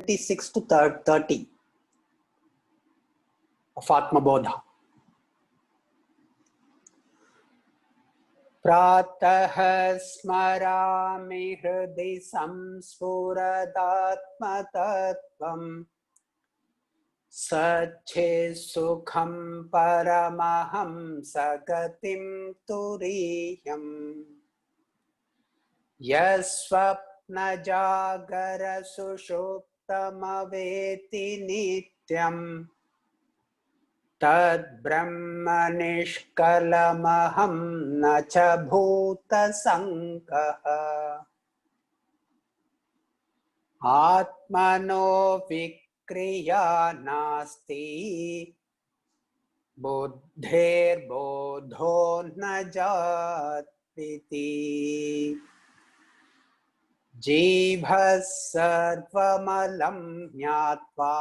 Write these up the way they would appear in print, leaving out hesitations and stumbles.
26 to 30 of Atmabodha. प्रातः स्मरामि हृदि संस्फुरदात्मतत्त्वम् सच्चित्सुखं परमहंसगतिं तुरीयम् यस्वप्नजागरसुषुप्तमवेति नित्यम् तद्ब्रह्म निष्कलमहं न च भूतसङ्गः आत्मनो विक्रिया नास्ति बुद्धेर्बोधो न जायते जीवः सर्वमलं ज्ञात्वा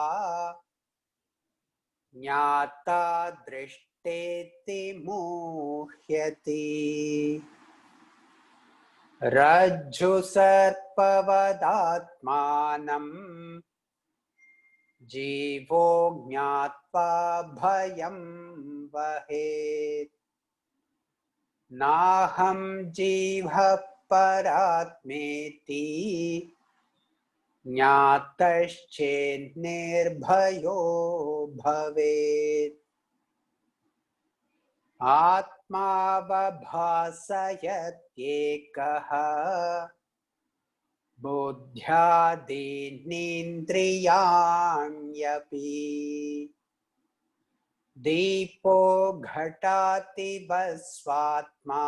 ज्ञाता दृष्टेति मुह्यति रज्जुसर्पवदात्मानं जीवो ज्ञात्वा भयं वहेत् नाहं जीवः परात्मेति ज्ञातश्चेन्निर्भयो भवेत् आत्मावभासयत्येकः बुद्ध्यादीनिन्द्रियाण्यपि दीपो घटातिव स्वात्मा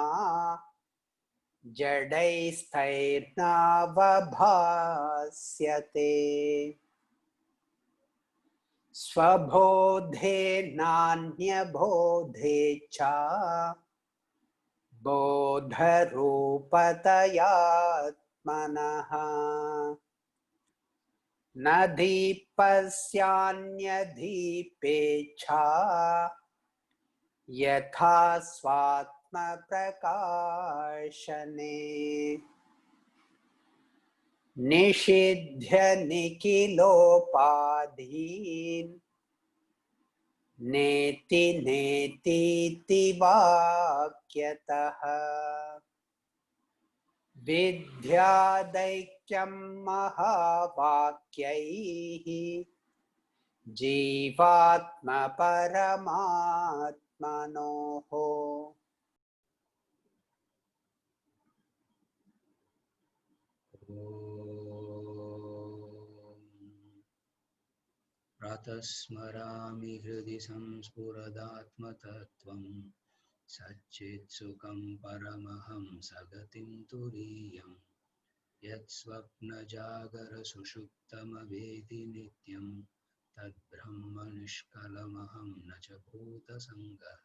जडैस्तैर्नावभास्यते स्वबोधे नान्यबोधे च बोधरूपतयात्मनः न दीपस्यान्यदीपे च यथा स्वात्मप्रकाशने निषिध्य निखिलोपाधीन् नेति नेतीति वाक्यतः विद्यादैक्यं महावाक्यैः जीवात्मपरमात्मनोः प्रातः स्मरामि हृदि संस्फुरदात्मतत्त्वं सच्चित्सुखं परमहंसगतिं तुरीयं यत्स्वप्नजागरसुषुप्तमवेदि नित्यं तद्ब्रह्म निष्कलमहं न च भूतसङ्गः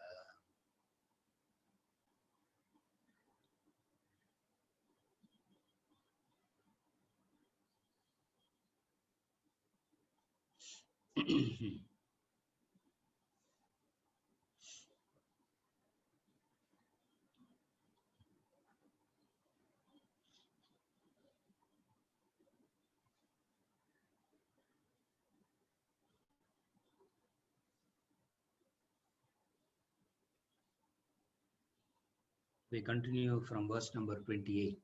We continue from verse number 28.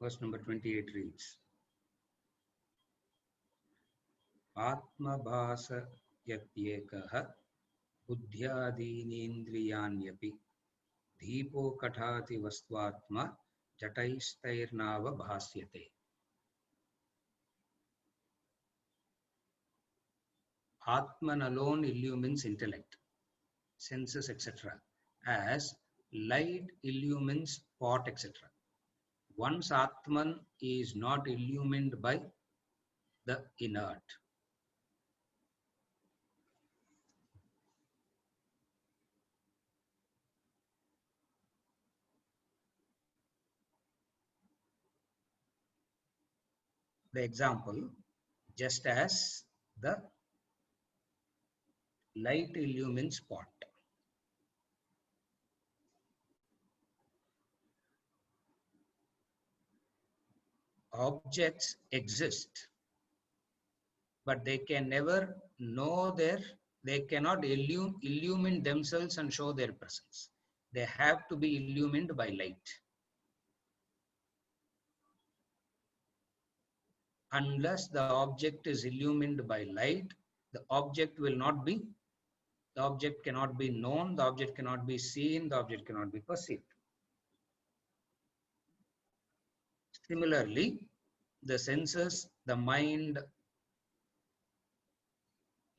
Verse number 28 reads, Atmabhasa yatyekah buddhyadinindriyanyapi deepo kathati vastvatma jataistairnava bhasyate. Atman alone illumines intellect, senses, etc. as light illumines pot, etc. Once Atman is not illumined by the inert. The example, just as the light illumines pot. objects exist, but they can never know they cannot illumine themselves and show their presence. They have to be illumined by light. Unless the object is illumined by light, the object cannot be known, the object cannot be seen, the object cannot be perceived. Similarly, the senses, the mind,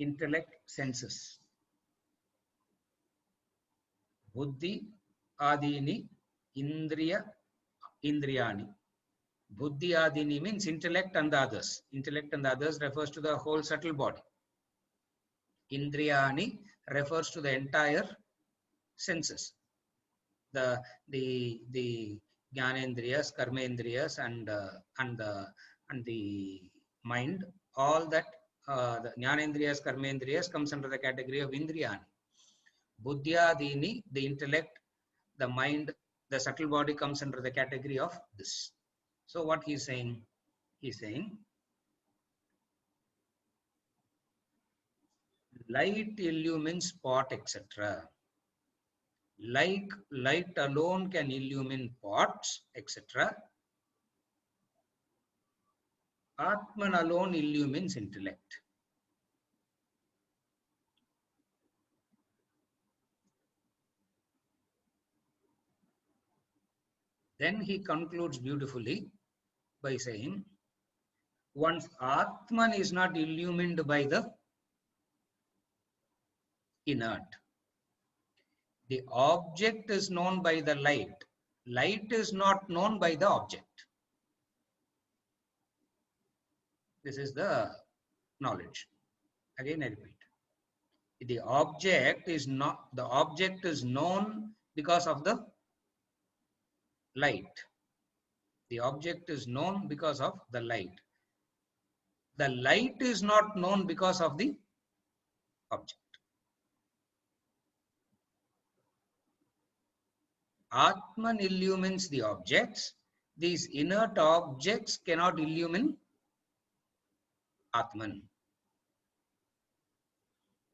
intellect, senses. Buddhi, adini, indriyani. Buddhi adini means intellect and the others. Intellect and the others refers to the whole subtle body. Indriyani refers to the entire senses. The Jnanendriyas, Karmendriyas, and the mind. All that the Jnanendriyas, Karmendriyas comes under the category of Indriyani. Buddhyadini, the intellect, the mind, the subtle body comes under the category of this. So what he's saying? He's saying light illumines pot, etc. Like light alone can illumine pots, etc. Atman alone illumines intellect. Then he concludes beautifully by saying, once Atman is not illumined by the inert, the object is known by the light. Light is not known by the object. This is the knowledge. Again, I repeat. The object is known because of the light. The object is known because of the light. The light is not known because of the object. Atman illumines the objects. These inert objects cannot illumine Atman.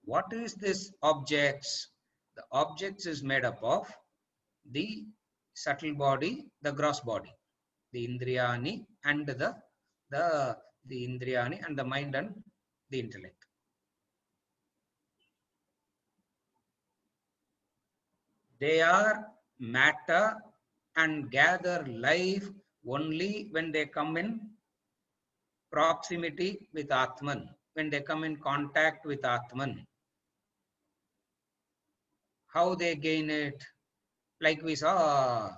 What is this objects? The objects is made up of the subtle body, the gross body, the Indriyani and the Indriyani and the mind and the intellect. They are matter and gather life only when they come in proximity with Atman, when they come in contact with Atman. How they gain it? Like we saw,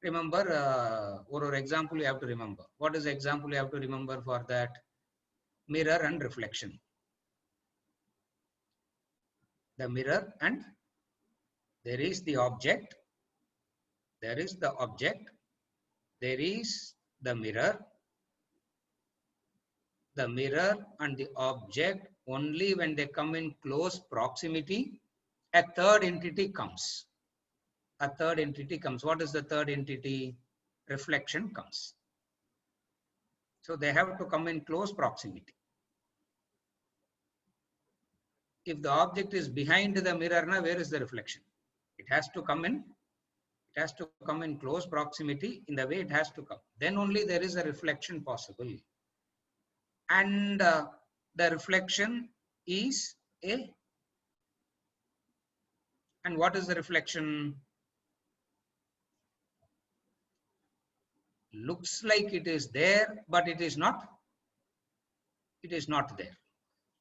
remember, or example you have to remember. What is the example you have to remember for that? Mirror and reflection. The mirror and there is the object. There is the object. There is the mirror. The mirror and the object, only when they come in close proximity, a third entity comes. A third entity comes. What is the third entity? Reflection comes. So they have to come in close proximity. If the object is behind the mirror, now where is the reflection? It has to come in close proximity in the way it has to come. Then only there is a reflection possible. And the reflection is a, and what is the reflection? Looks like it is there, but it is not there.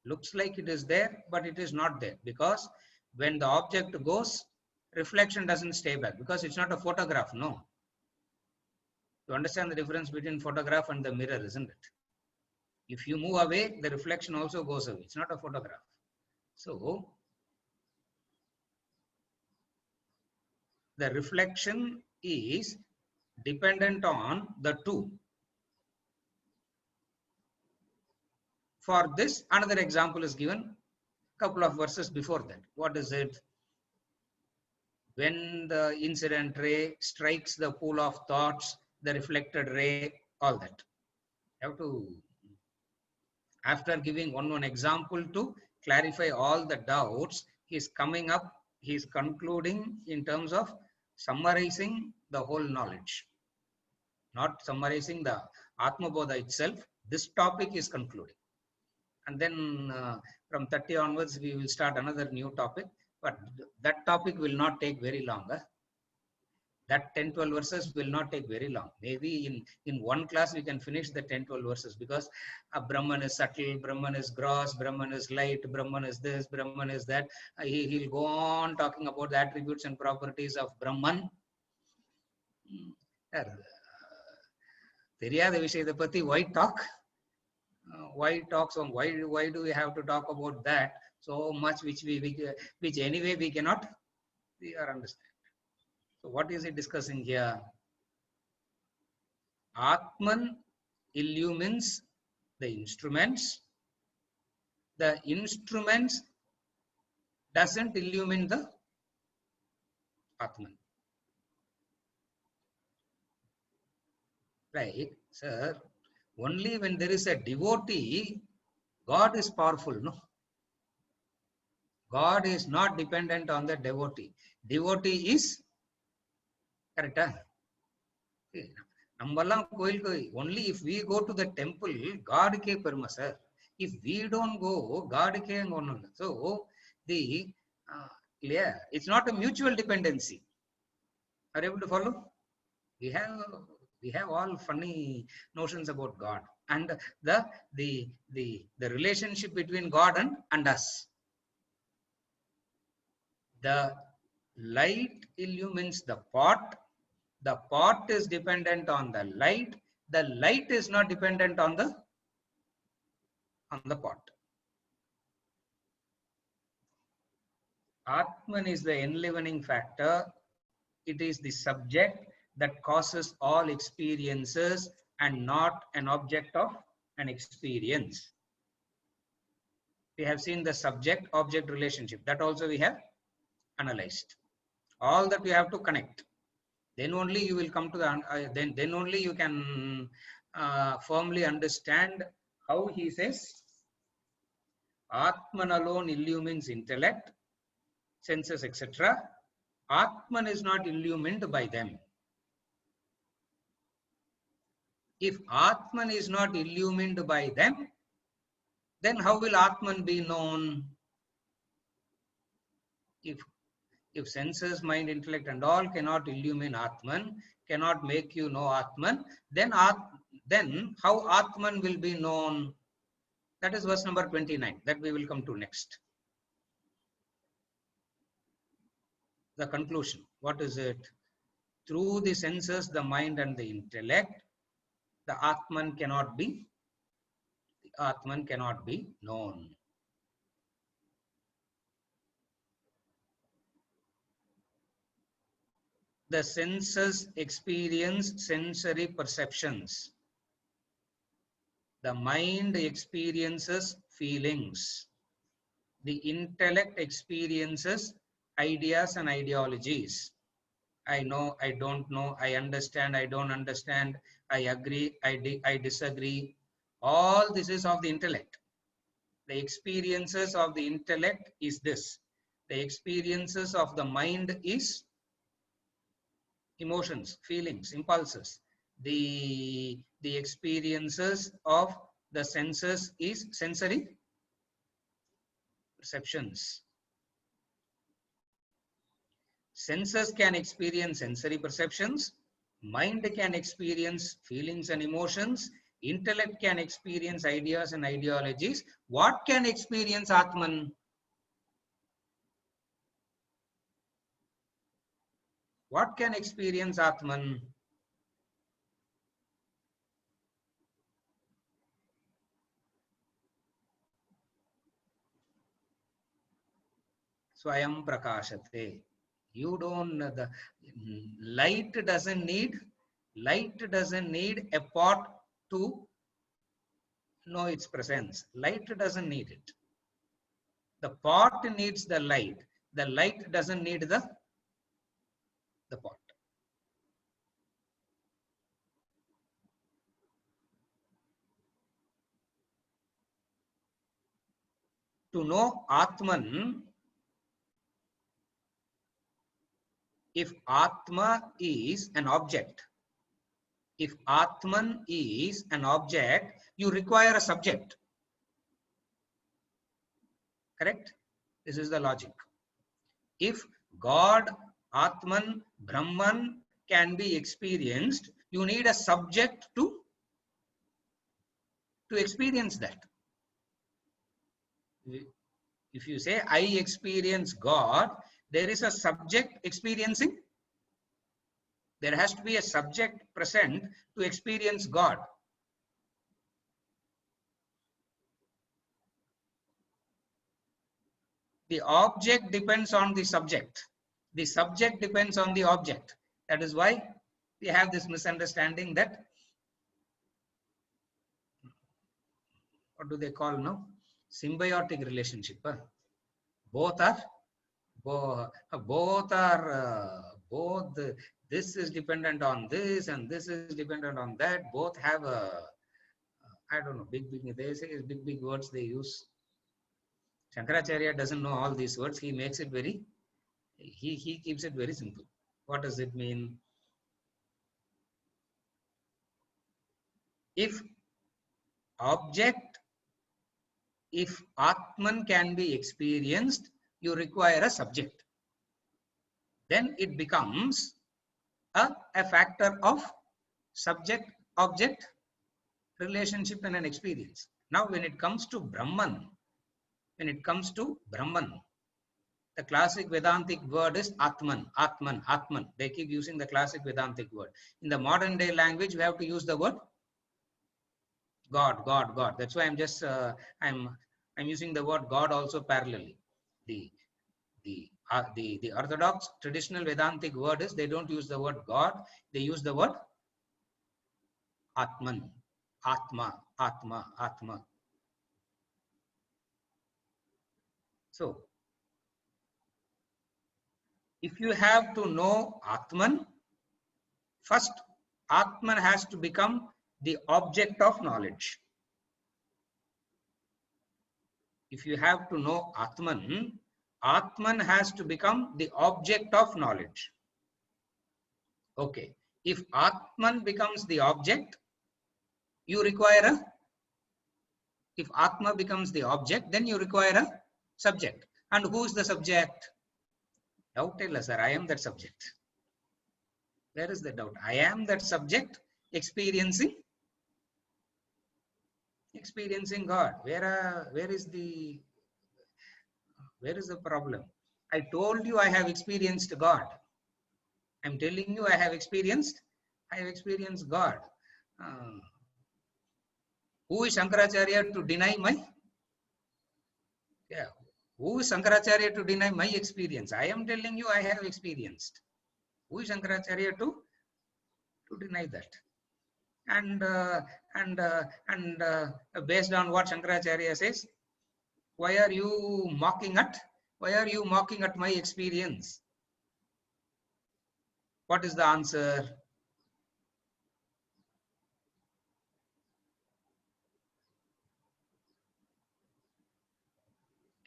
Looks like it is there, but it is not there, because when the object goes, reflection doesn't stay back, because it's not a photograph. No, you understand the difference between photograph and the mirror, isn't it? If you move away, the reflection also goes away. It's not a photograph. So the reflection is dependent on the two. For this, another example is given a couple of verses before that. What is it? When the incident ray strikes the pool of thoughts, the reflected ray all that. You have to, after giving one example to clarify all the doubts, he's coming up, he's concluding in terms of summarizing the whole knowledge, not summarizing the Atma Bodha itself. This topic is concluding. And then from 30 onwards, we will start another new topic, but that topic will not take very long. That 10-12 verses will not take very long. Maybe in one class, we can finish the 10-12 verses, because Brahman is subtle, Brahman is gross, Brahman is light, Brahman is this, Brahman is that. He'll go on talking about the attributes and properties of Brahman. தெரியாத விஷயத்தை பத்தி why talk? Why talk so? Why do we have to talk about that so much, which anyway we cannot understand? So what is it discussing here? Atman illumines the instruments. The instruments doesn't illumine the Atman. Right, sir? Only when there is a devotee, God is powerful, no? God is not dependent on the devotee. Devotee is correct. Only if we go to the temple, God ke perma, sir. If we don't go, God ke no. So the yeah, it's not a mutual dependency. Are you able to follow? We have all funny notions about God and the relationship between God and us. The light illumines the pot. The pot is dependent on the light. The light is not dependent on the pot. Atman is the enlivening factor. It is the subject that causes all experiences and not an object of an experience. We have seen the subject-object relationship. That also we have analyzed. All that we have to connect. Then only you will come to the, then only you can firmly understand how he says, Atman alone illumines intellect, senses, etc. Atman is not illumined by them. If Atman is not illumined by them, then how will Atman be known? If senses, mind, intellect and all cannot illumine Atman, cannot make you know Atman, then how Atman will be known? That is verse number 29 that we will come to next. The conclusion, what is it? Through the senses, the mind and the intellect, the Atman cannot be known. The senses experience sensory perceptions. The mind experiences feelings. The intellect experiences ideas and ideologies. I know, I don't know, I understand, I don't understand, I agree, I disagree. All this is of the intellect. The experiences of the intellect is this. The experiences of the mind is emotions, feelings, impulses. The experiences of the senses is sensory perceptions. Senses can experience sensory perceptions, mind can experience feelings and emotions, intellect can experience ideas and ideologies. What can experience Atman? What can experience Atman? Swayam prakashate. You don't, the light doesn't need a pot to know its presence. Light doesn't need it. The pot needs the light. The light doesn't need the pot. to know Atman, if Atma is an object, if Atman is an object, you require a subject. Correct? This is the logic. If God, Atman, Brahman can be experienced, you need a subject to experience that. If you say, I experience God, there is a subject experiencing. There has to be a subject present to experience God. The object depends on the subject. The subject depends on the object. That is why we have this misunderstanding that, what do they call now? Symbiotic relationship. Both are, both, this is dependent on this and this is dependent on that. Both have a, I don't know, big, they say big words they use. Shankaracharya doesn't know all these words. He makes it very, he keeps it very simple. What does it mean? If object, if Atman can be experienced, you require a subject. Then it becomes a factor of subject-object relationship and an experience. Now, when it comes to Brahman, the classic Vedantic word is Atman. They keep using the classic Vedantic word. In the modern day language, we have to use the word God. That's why I'm just I'm using the word God also parallelly. The orthodox traditional Vedantic word is, they don't use the word God, they use the word Atman, Atma. So, if you have to know Atman, first Atman has to become the object of knowledge. If you have to know Atman, Atman has to become the object of knowledge. Okay. If Atman becomes the object, you require if Atma becomes the object, then you require a subject. And who is the subject? Doubt tell us, sir, I am that subject. Where is the doubt? I am that subject experiencing God. Where is the problem? I told you I have experienced God. I'm telling you I have experienced God. Who is Shankaracharya to deny my? Yeah. Who is Shankaracharya to deny my experience? I am telling you I have experienced. Who is Shankaracharya to deny that? And based on what Shankaracharya says, why are you mocking at my experience? What is the answer?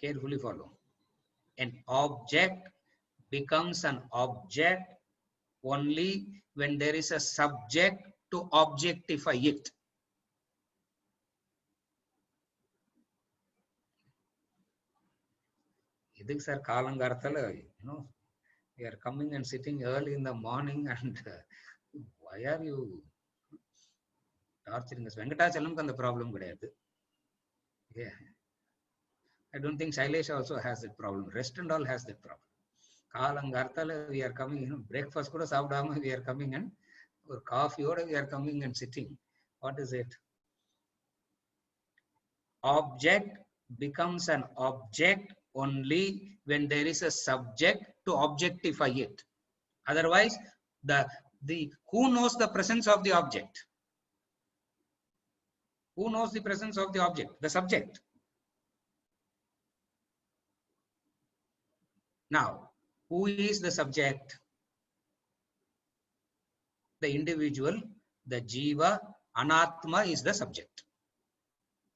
Carefully follow. An object becomes an object only when there is a subject to objectify it. Sir, we are coming and sitting early in the morning, and why are you torturing us? Venkatachalam can the problem. Yeah. I don't think Shailesh also has that problem. Rest and all has that problem. Kalangarthala, we are coming, breakfast kuda savdama, we are coming, and or coffee order, we are coming and sitting. What is it? Object becomes an object only when there is a subject to objectify it. Otherwise, who knows the presence of the object? Who knows the presence of the object? The subject. Now, who is the subject? The individual, the jiva, anatma is the subject.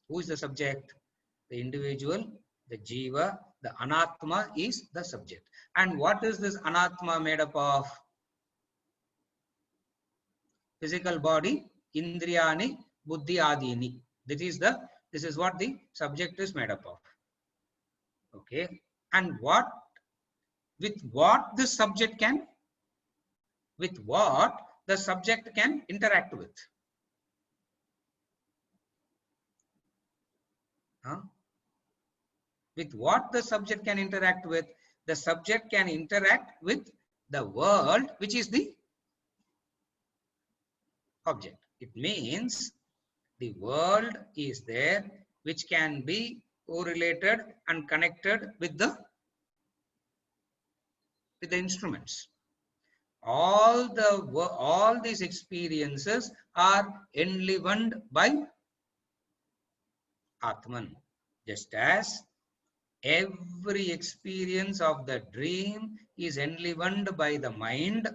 Who is the subject? The individual, The jiva, the anatma is the subject. And what is this anatma made up of? Physical body, indriyani, buddhi adini. This is what the subject is made up of. Okay. And with what the subject can interact with? Huh? With what the subject can interact with? The subject can interact with the world, which is the object. It means the world is there, which can be correlated and connected with the instruments. All these experiences are enlivened by Atman, just as every experience of the dream is enlivened by the mind.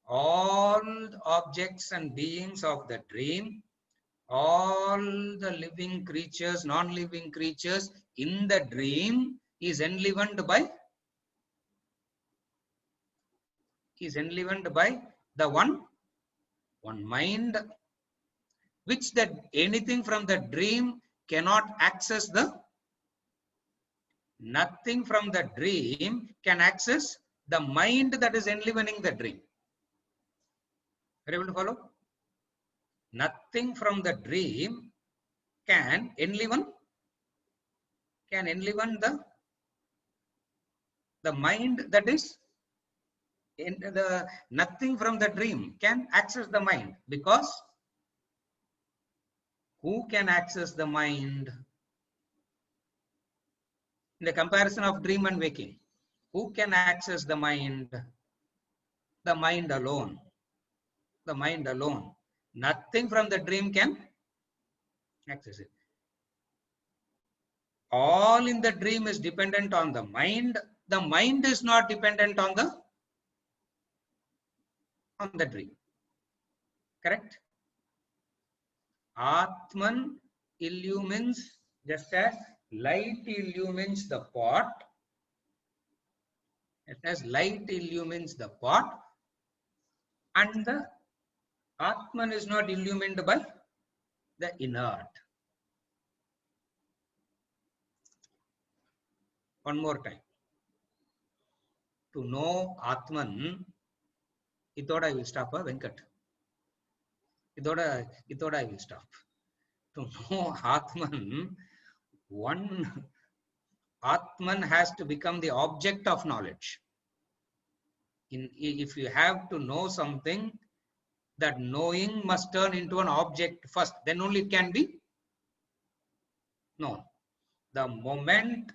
All objects and beings of the dream, all the living creatures, non-living creatures in the dream is enlivened by the one mind, which that anything from the dream cannot access. Nothing from the dream can access the mind that is enlivening the dream. Are you able to follow? Nothing from the dream can enliven the mind that is in the nothing from the dream can access the mind, because who can access the mind? In the comparison of dream and waking, who can access the mind? The mind alone. The mind alone. Nothing from the dream can access it. All in the dream is dependent on the mind. The mind is not dependent on the dream. Correct? Atman illumines just as light illumines the pot. As light illumines the pot, and the Atman is not illumined by the inert. One more time. To know Atman, Ithoda I will stop, Venkat. Ithoda I will stop. To know Atman, one Atman has to become the object of knowledge. If you have to know something, that knowing must turn into an object first, then only it can be known. The moment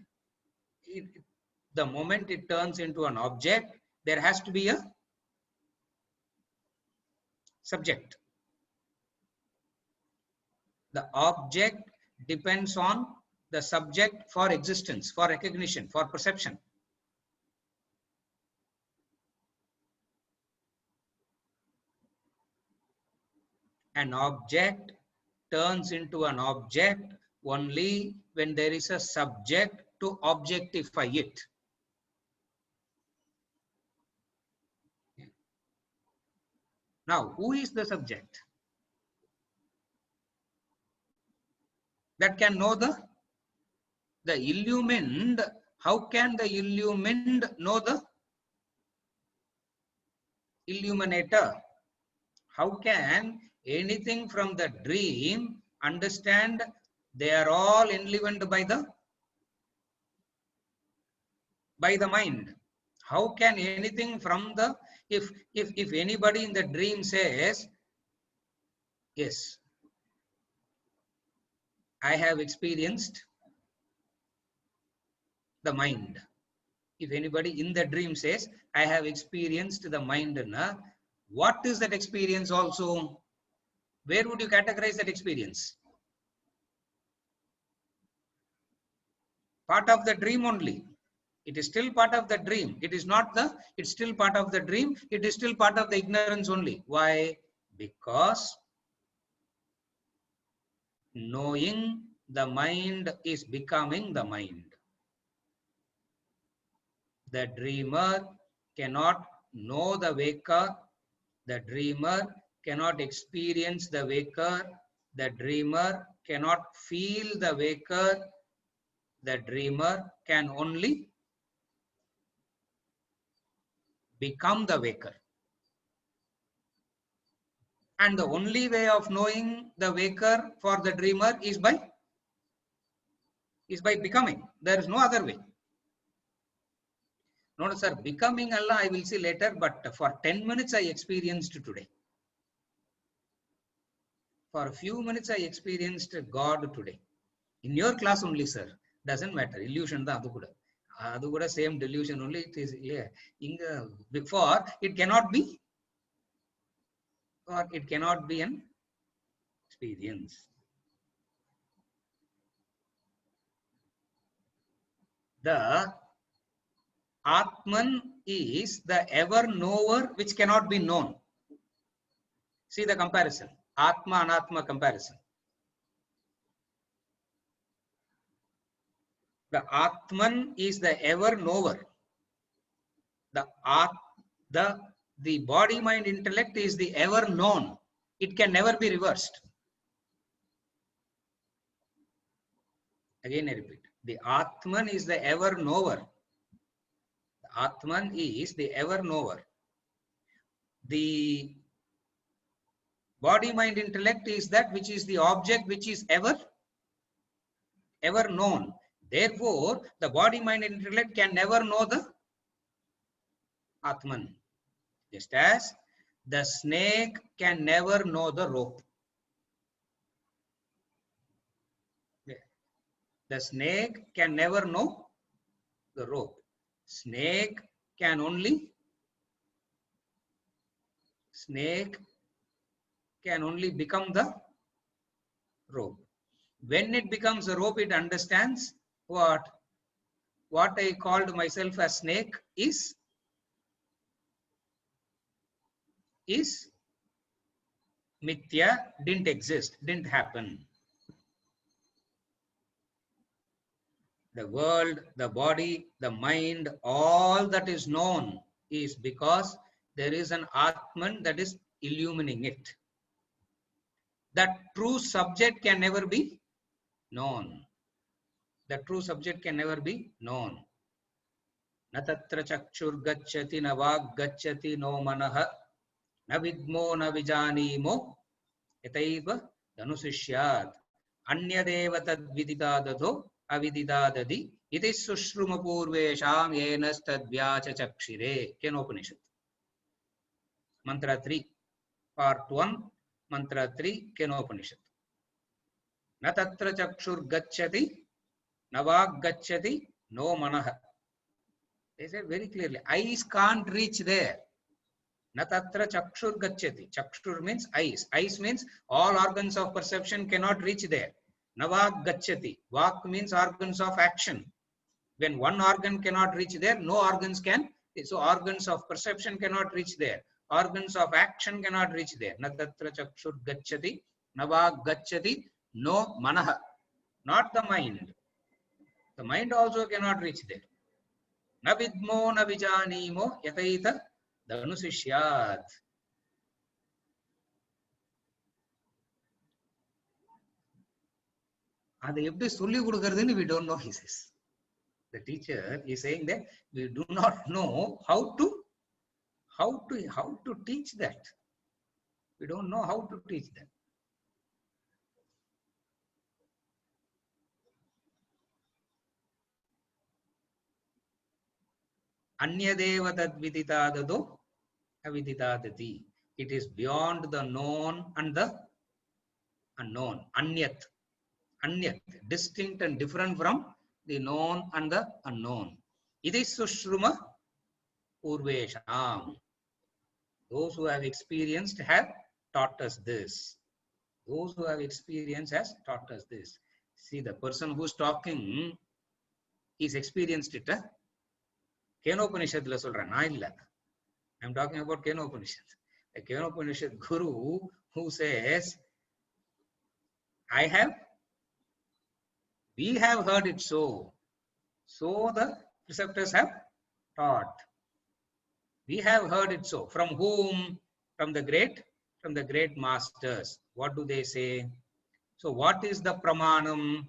it turns into an object, there has to be a subject. The object depends on the subject for existence, for recognition, for perception. An object turns into an object only when there is a subject to objectify it. Now, who is the subject that can know the illumined? How can the illumined know the illuminator? How can anything from the dream understand they are all enlivened by the mind? How can anything from the, if anybody in the dream says, yes, I have experienced the mind. If anybody in the dream says, I have experienced the mind, what is that experience also? Where would you categorize that experience? Part of the dream only. It is still part of the dream. It is not it's still part of the dream. It is still part of the ignorance only. Why? Because knowing the mind is becoming the mind. The dreamer cannot know the waker. The dreamer cannot experience the waker. The dreamer cannot feel the waker. The dreamer can only become the waker. And the only way of knowing the waker for the dreamer is by becoming. There is no other way. Notice, sir, becoming Allah I will see later, but for 10 minutes I experienced today. For a few minutes I experienced God today. In your class only, sir. Doesn't matter. Illusion da adu kuda same delusion only. It is, yeah. Before it cannot be, or it cannot be an experience. The Atman is the ever knower which cannot be known. See the comparison. Atma Anatma comparison. The Atman is the ever knower. The body, mind, intellect is the ever known. It can never be reversed. Again I repeat. The Atman is the ever knower. The Atman is the ever knower. The body, mind, intellect is that which is the object which is ever known. Therefore, the body, mind, intellect can never know the Atman. Just as the snake can never know the rope. The snake can never know the rope. Snake can only become the rope. When it becomes a rope, it understands what I called myself as snake is mithya, didn't exist, didn't happen. The world, the body, the mind, all that is known is because there is an Atman that is illumining it. That true subject can never be known. The true subject can never be known. Na tatra chakshur gacchati na vag gacchati no manaha na vidmo na vijanimo yataiva dhanusishyat anyadeva tad vididadadho avididadadi iti sushruma purvesham yenas tadvyacha chakshire. Kenopanishad. Mantra 3, part 1, mantra 3, Kenopanishad. Na tatra chakshur gacchati na vag gacchati no manaha. They say very clearly, eyes can't reach there. Na tatra chakshur gacchati. Chakshur means eyes. Eyes means all organs of perception cannot reach there. Na vag gacchati. Vak means organs of action. When one organ cannot reach there, no organs can. So organs of perception cannot reach there. Organs of action cannot reach there. Na tatra chakshur gacchati. Na vag gacchati. No manaha. Not the mind. The mind also cannot reach there. Na vidmo na vijanimo yataita dhanusishyat. We don't know, he says. The teacher is saying that we do not know how to teach that. We don't know how to teach that. Anyadeva tad viditadado aviditadati. It is beyond the known and the unknown. Anyat. Anyat. Distinct and different from the known and the unknown. Iti sushruma purvesham. Those who have experienced have taught us this. Those who have experienced has taught us this. See, the person who's talking is experienced it. Kenopanishadla solran, na illa. I'm talking about Kenopanishad. The Kenopanishad guru who says, I have We have heard it so. So the preceptors have taught. We have heard it so. From whom? From the great masters. What do they say? So what is the pramanam?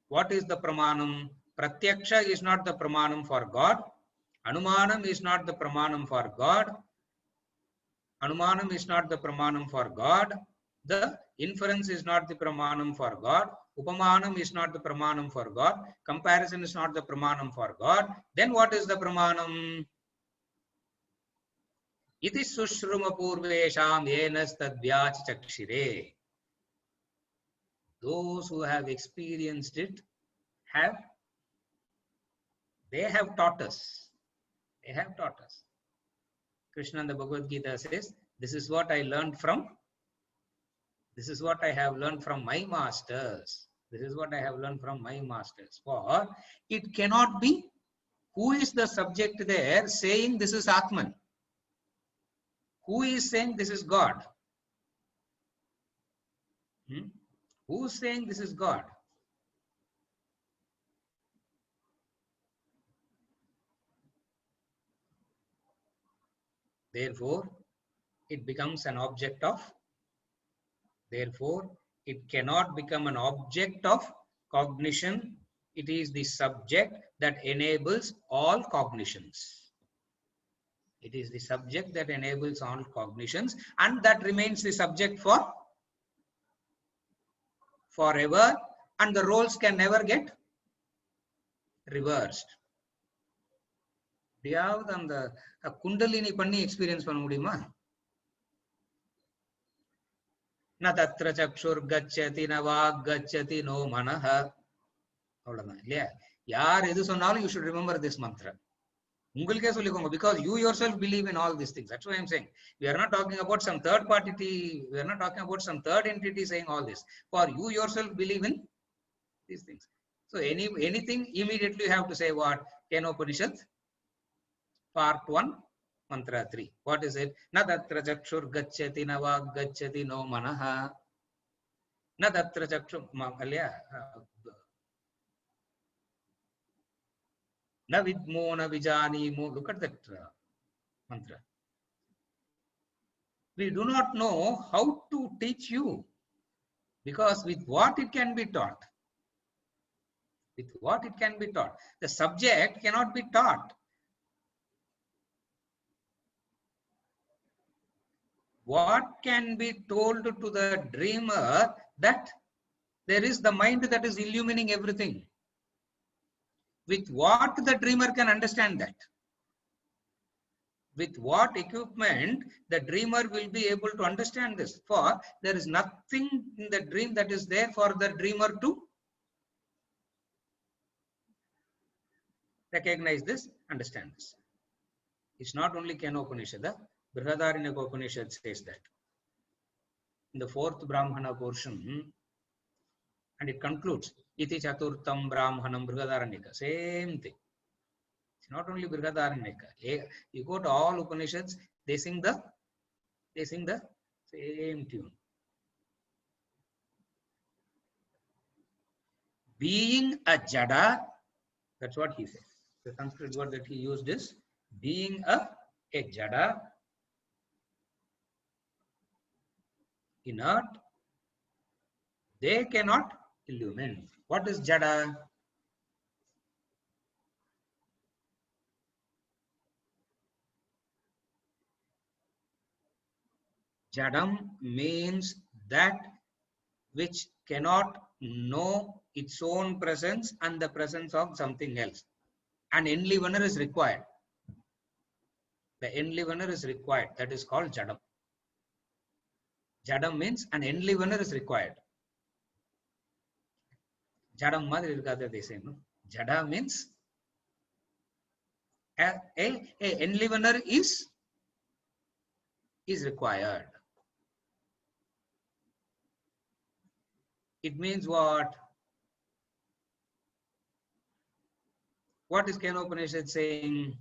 What is the pramanam? Pratyaksha is not the pramanam for God. Anumanam is not the pramanam for God. Anumanam is not the pramanam for God. The inference is not the pramanam for God. Upamanam is not the pramanam for God. Comparison is not the pramanam for God. Then what is the pramanam? Iti sushruma purvesham yenas tadvyach chakshire. Those who have experienced it they have taught us. They have taught us. Krishna in the Bhagavad Gita says, this is what I learned from, this is what I have learned from my masters. This is what I have learned from my masters. For it cannot be, who is the subject there saying this is Atman? Who is saying this is God? Who is saying this is God? Therefore, it becomes an object of, therefore, it cannot become an object of cognition. It is the subject that enables all cognitions. It is the subject that enables all cognitions, and that remains the subject for forever, and the roles can never get reversed. எப்படியாவது அந்த குண்டலினி பண்ணி experience பண்ண முடியுமா? ந தத்ர சக்ஷுர் கச்சதி ந walk கச்சதி நோ மனஹ. அவ்வளவுதான் இல்லையா? யார் எது சொன்னாலும் you should remember this mantra. உங்களுக்கே சொல்லிக்கோங்க, because you yourself believe in all these things. That's why I'm saying we are not talking about some third party, we are not talking about some third entity saying all this. For you yourself believe in these things. So anything immediately you have to say what? Kenopanishad part 1 mantra 3. What is it? Na tatra chakshur gacchati na vag gacchati no manaha. Na tatra chakshur na vidmo na vijanimo. Look at that mantra. We do not know how to teach you, because with what it can be taught. With what it can be taught. The subject cannot be taught. What can be told to the dreamer? That there is the mind that is illumining everything. With what the dreamer can understand that? With what equipment the dreamer will be able to understand this? For there is nothing in the dream that is there for the dreamer to recognize this, understand this. It's not only Kenopanishad. Brihadaranyaka Upanishad says that. In the 4th Brahmana portion, and it concludes, Iti Chaturtham Brahmanam Brihadaranyaka. Same thing. It's not only Brihadaranyaka. You go to all Upanishads, they sing the same tune. Being a jada, that's what he says. The Sanskrit word that he used is being a jada, inert, they cannot illumine. What is jada? Jadam means that which cannot know its own presence and the presence of something else. An enlivener is required. The enlivener is required. That is called jadam. Jadam means an enlivener is required. Jadam madri irukadha they say, no? Jada means a enlivener is required. It means what? What is Kenopanishad saying?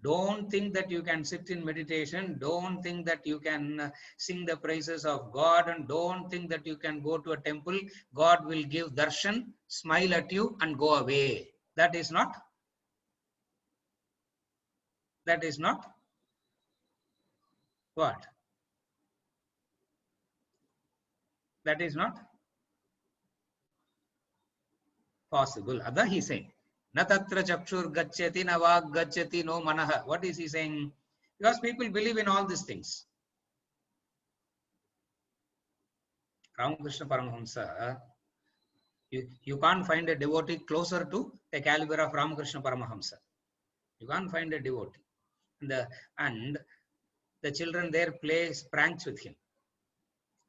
Don't think that you can sit in meditation. Don't think that you can sing the praises of God, and don't think that you can go to a temple. God will give darshan, smile at you and go away. That is not what? That is not possible. Ada he saying. Na tatra chakshur gacchati na vag gacchati no manaha. What is he saying? Because people believe in all these things. Ramakrishna Paramahamsa, you can't find a devotee closer to the caliber of Ramakrishna Paramahamsa. You can't find a devotee. And the children there play pranks with him.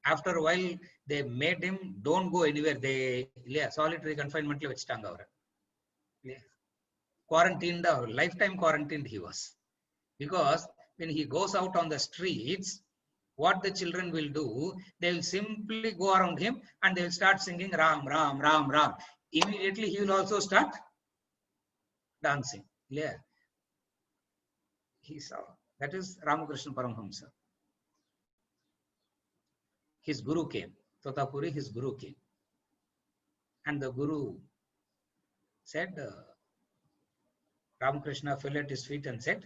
After a while, they made him don't go anywhere. They solitary confinement vechitanga avara. Quarantined, lifetime quarantined he was. Because when he goes out on the streets, what the children will do, they will simply go around him and they will start singing Ram, Ram, Ram, Ram. Immediately he will also start dancing. Yeah. He saw. That is Ramakrishna Paramahamsa. His guru came. Totapuri, his guru came. And the guru said, Ramakrishna fell at his feet and said,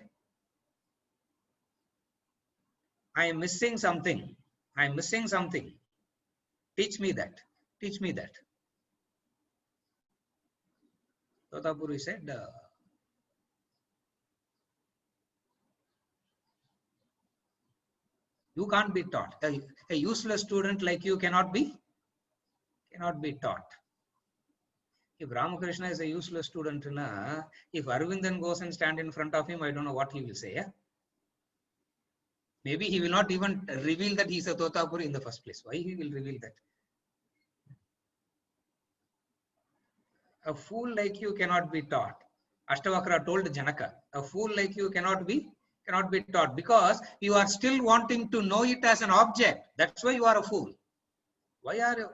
I am missing something. I am missing something. Teach me that. Teach me that. Totapuri said, you can't be taught. A useless student like you cannot be taught. If Ramakrishna is a useless student, if Arvindan goes and stand in front of him, I don't know what he will say. Yeah? Maybe he will not even reveal that he is a Totapuri in the first place. Why he will reveal that? A fool like you cannot be taught. Ashtavakra told Janaka, a fool like you cannot be taught, because you are still wanting to know it as an object. That's why you are a fool. Why you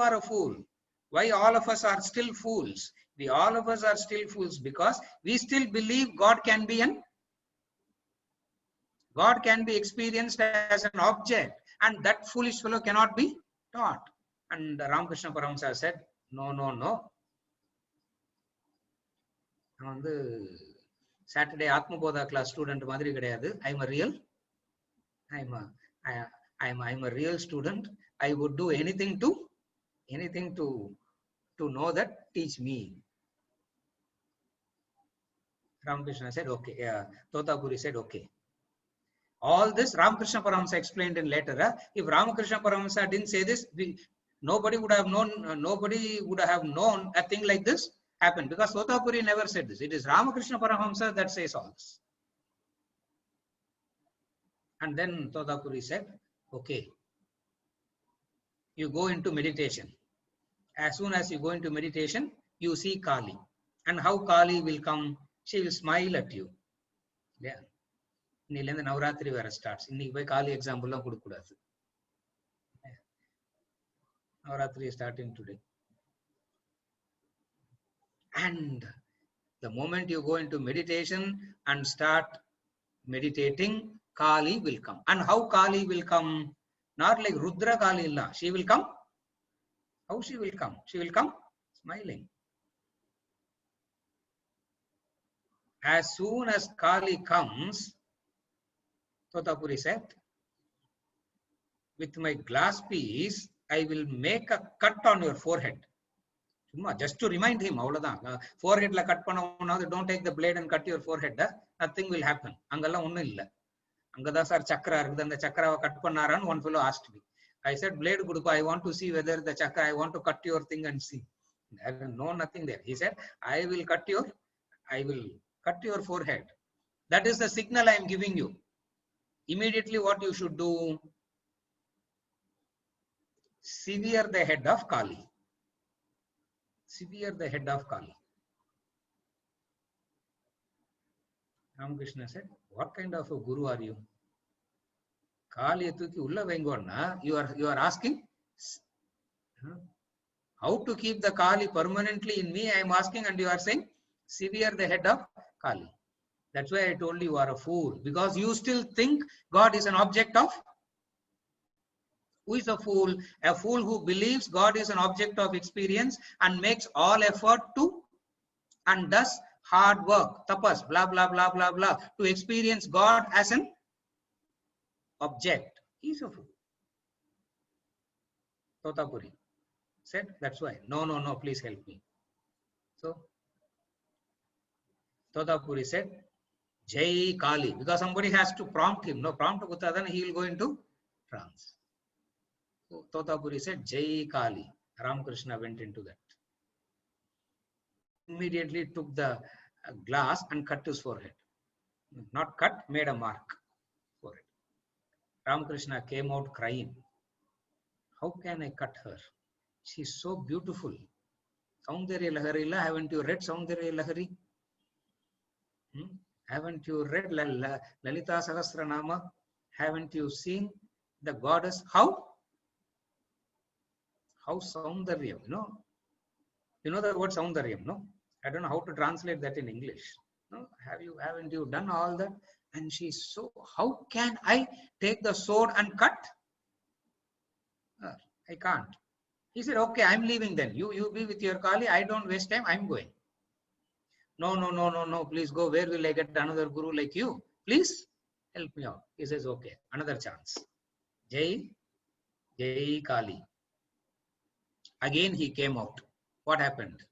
are a fool? Why all of us are still fools? All of us are still fools because we still believe God can be experienced as an object, and that foolish fellow cannot be taught. And Ramakrishna Paramahamsa said, no. Saturday Atmabodha class student madri kedayadu. I'm a real student. I would do anything to know that. Teach me. Ramakrishna said, okay. Totapuri said, okay. All this Ramakrishna Paramahamsa explained in later. If Ramakrishna Paramahamsa didn't say this, nobody would have known a thing like this happened, because Totapuri never said this. It is Ramakrishna Paramahamsa that says all this. And then Totapuri said, okay, you go into meditation. As soon as you go into meditation, you see Kali. And how Kali will come? She will smile at you. Yeah. Innilenda Navratri vera starts. Inniki poi Kali example la kudukudadu. Navratri is starting today. And the moment you go into meditation and start meditating, Kali will come. And how Kali will come? Not like Rudra Kali illa. She will come. How she will come? She will come smiling. As soon as Kali comes, Totapuri said, with my glass piece, I will make a cut on your forehead. Just to remind him, forehead la cut panna, don't take the blade and cut your forehead. Nothing will happen. Angalla onnu illa. Angada sir chakra irukku, and the chakra cut pannaran. One fellow asked me. I said, blade gudupa, I want to see whether the chakra, I want to cut your thing and see. No, nothing there. He said, I will cut your forehead. That is the signal I am giving you. Immediately what you should do? Sever the head of Kali. Sever the head of Kali. Ramakrishna said, what kind of a guru are you? Kali etuki ulla vengonna, you are asking how to keep the Kali permanently in me, I am asking, and you are saying sever the head of Kali. That's why I told you are a fool, because you still think God is an object of. Who is a fool? A fool who believes God is an object of experience and makes all effort to and does hard work, tapas, blah, blah, blah, blah, blah, to experience God as an object. He's a fool. Totapuri said, that's why. No, no, no, please help me. So, Totapuri said, Jai Kali, because somebody has to prompt him. No, prompt then he will go into trance. So, Totapuri said, Jai Kali. Ramakrishna went into that. Immediately took the glass and cut his forehead. Not cut, made a mark for it. Ramakrishna came out crying. How can I cut her? She's so beautiful. Saundarya Lahari, haven't you read Saundarya Lahari? Haven't you read Lalita Sahasranama? Haven't you seen the goddess? How Saundaryam, You know the word Saundaryam, no? I don't know how to translate that in English. No? Haven't you done all that? And she's so, how can I take the sword and cut? I can't. He said, okay, I'm leaving then. You be with your Kali. I don't waste time. I'm going. No, no, no, no, no. Please go. Where will I get another guru like you? Please help me out. He says, okay, another chance. Jai Kali. Again he came out. What happened?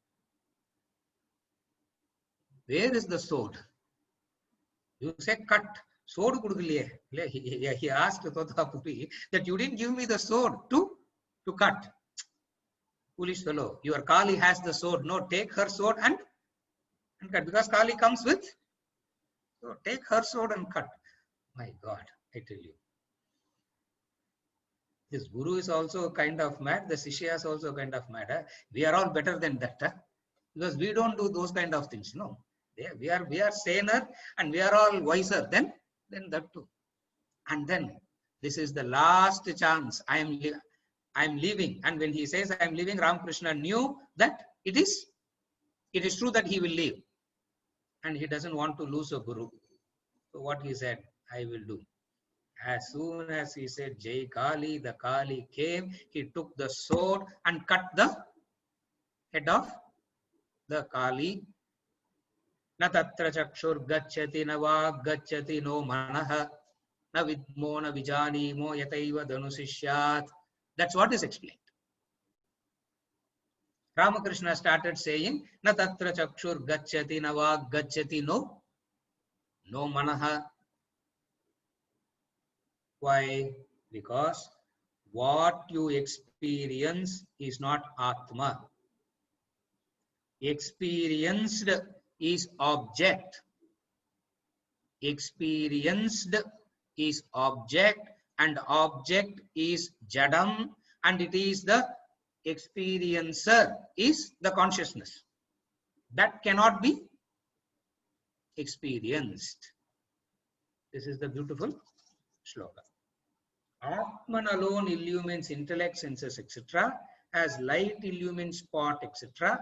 Where is the sword? You said cut. Sword kudukliye. He asked Totapuri that you didn't give me the sword to cut. Foolish fellow. Your Kali has the sword. No, take her sword and cut. Because Kali comes with. So take her sword and cut. My God, I tell you. This guru is also kind of mad. The Shishya is also kind of mad. Huh? We are all better than that. Huh? Because we don't do those kind of things. No. We are saner and we are all wiser than that too. And then this is the last chance. I am leaving. And when he says I am leaving, Ramakrishna knew that it is true that he will leave. And he doesn't want to lose a guru. So what he said, I will do. As soon as he said Jai Kali, the Kali came, he took the sword and cut the head of the Kali. Na tatra chakshur gacchati na vag gacchati no manaha na vidmo na vijanimo yataiva dhanusishyat. That's what is explained. Ramakrishna started saying, na tatra chakshur gacchati na vag gacchati no manaha. Why? Because what you experience is not Atma. Experienced is object. Experienced is object and object is Jadam and it is the experiencer is the consciousness. That cannot be experienced. This is the beautiful shloka. Atman alone illumines intellect, senses, etc. As light illumines spot, etc.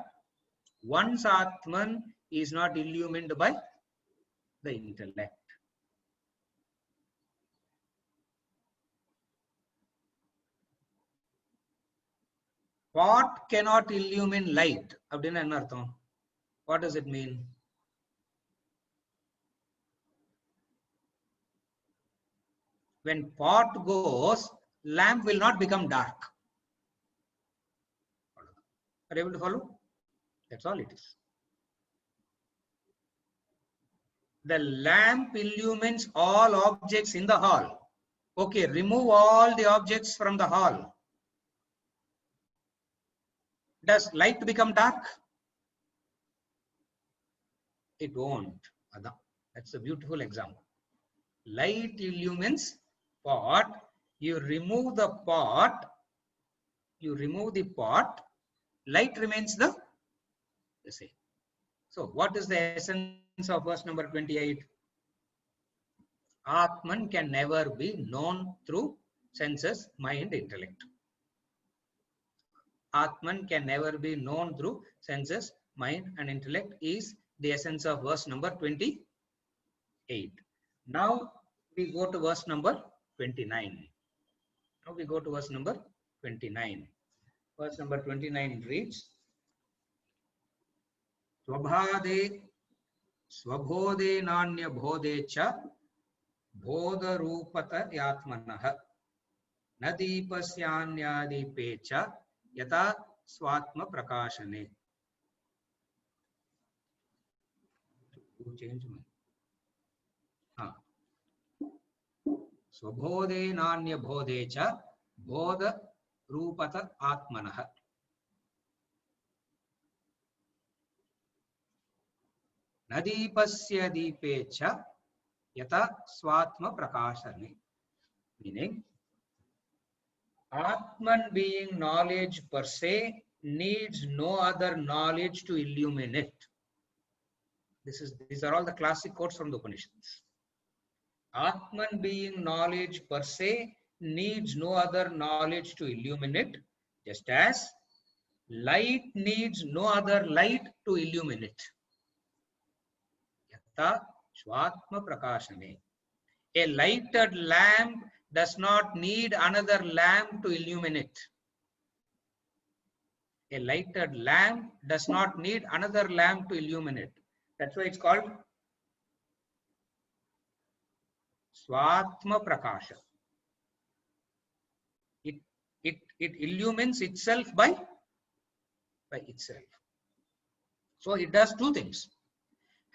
Once Atman is not illumined by the intellect. Pot cannot illumine light. What does it mean? When pot goes, lamp will not become dark. Are you able to follow? That's all it is. The lamp illumines all objects in the hall. Okay, remove all the objects from the hall. Does light become dark? It won't. That's a beautiful example. Light illumines pot. You remove the pot. You remove the pot. Light remains the same. So, what is the essence of verse number 28? Atman can never be known through senses, mind, intellect. Atman can never be known through senses, mind and intellect is the essence of verse number 28. 8. Now we go to verse number 29. Now we go to verse number 29. Verse number 29 reads, Swabhade Swabhode Nanya Bhode Cha Bodha Rupata Yatmanah Nadipasyanyaadipe Cha Yata Swatma Prakashane. Change my. Swabhode Nanya Bhode Cha Bodha Rupata Atmanah. Nadipasya Dipe Cha Yata Swatma Prakashane. Meaning, Atman being knowledge per se needs no other knowledge to illuminate. These are all the classic quotes from the Upanishads. Atman being knowledge per se needs no other knowledge to illuminate, just as light needs no other light to illuminate. Yata Swatma Prakashane. A lighted lamp does not need another lamp to illuminate. A lighted lamp does not need another lamp to illuminate. That's why it's called Swatma Prakasha. It illumines itself by itself. So it does two things.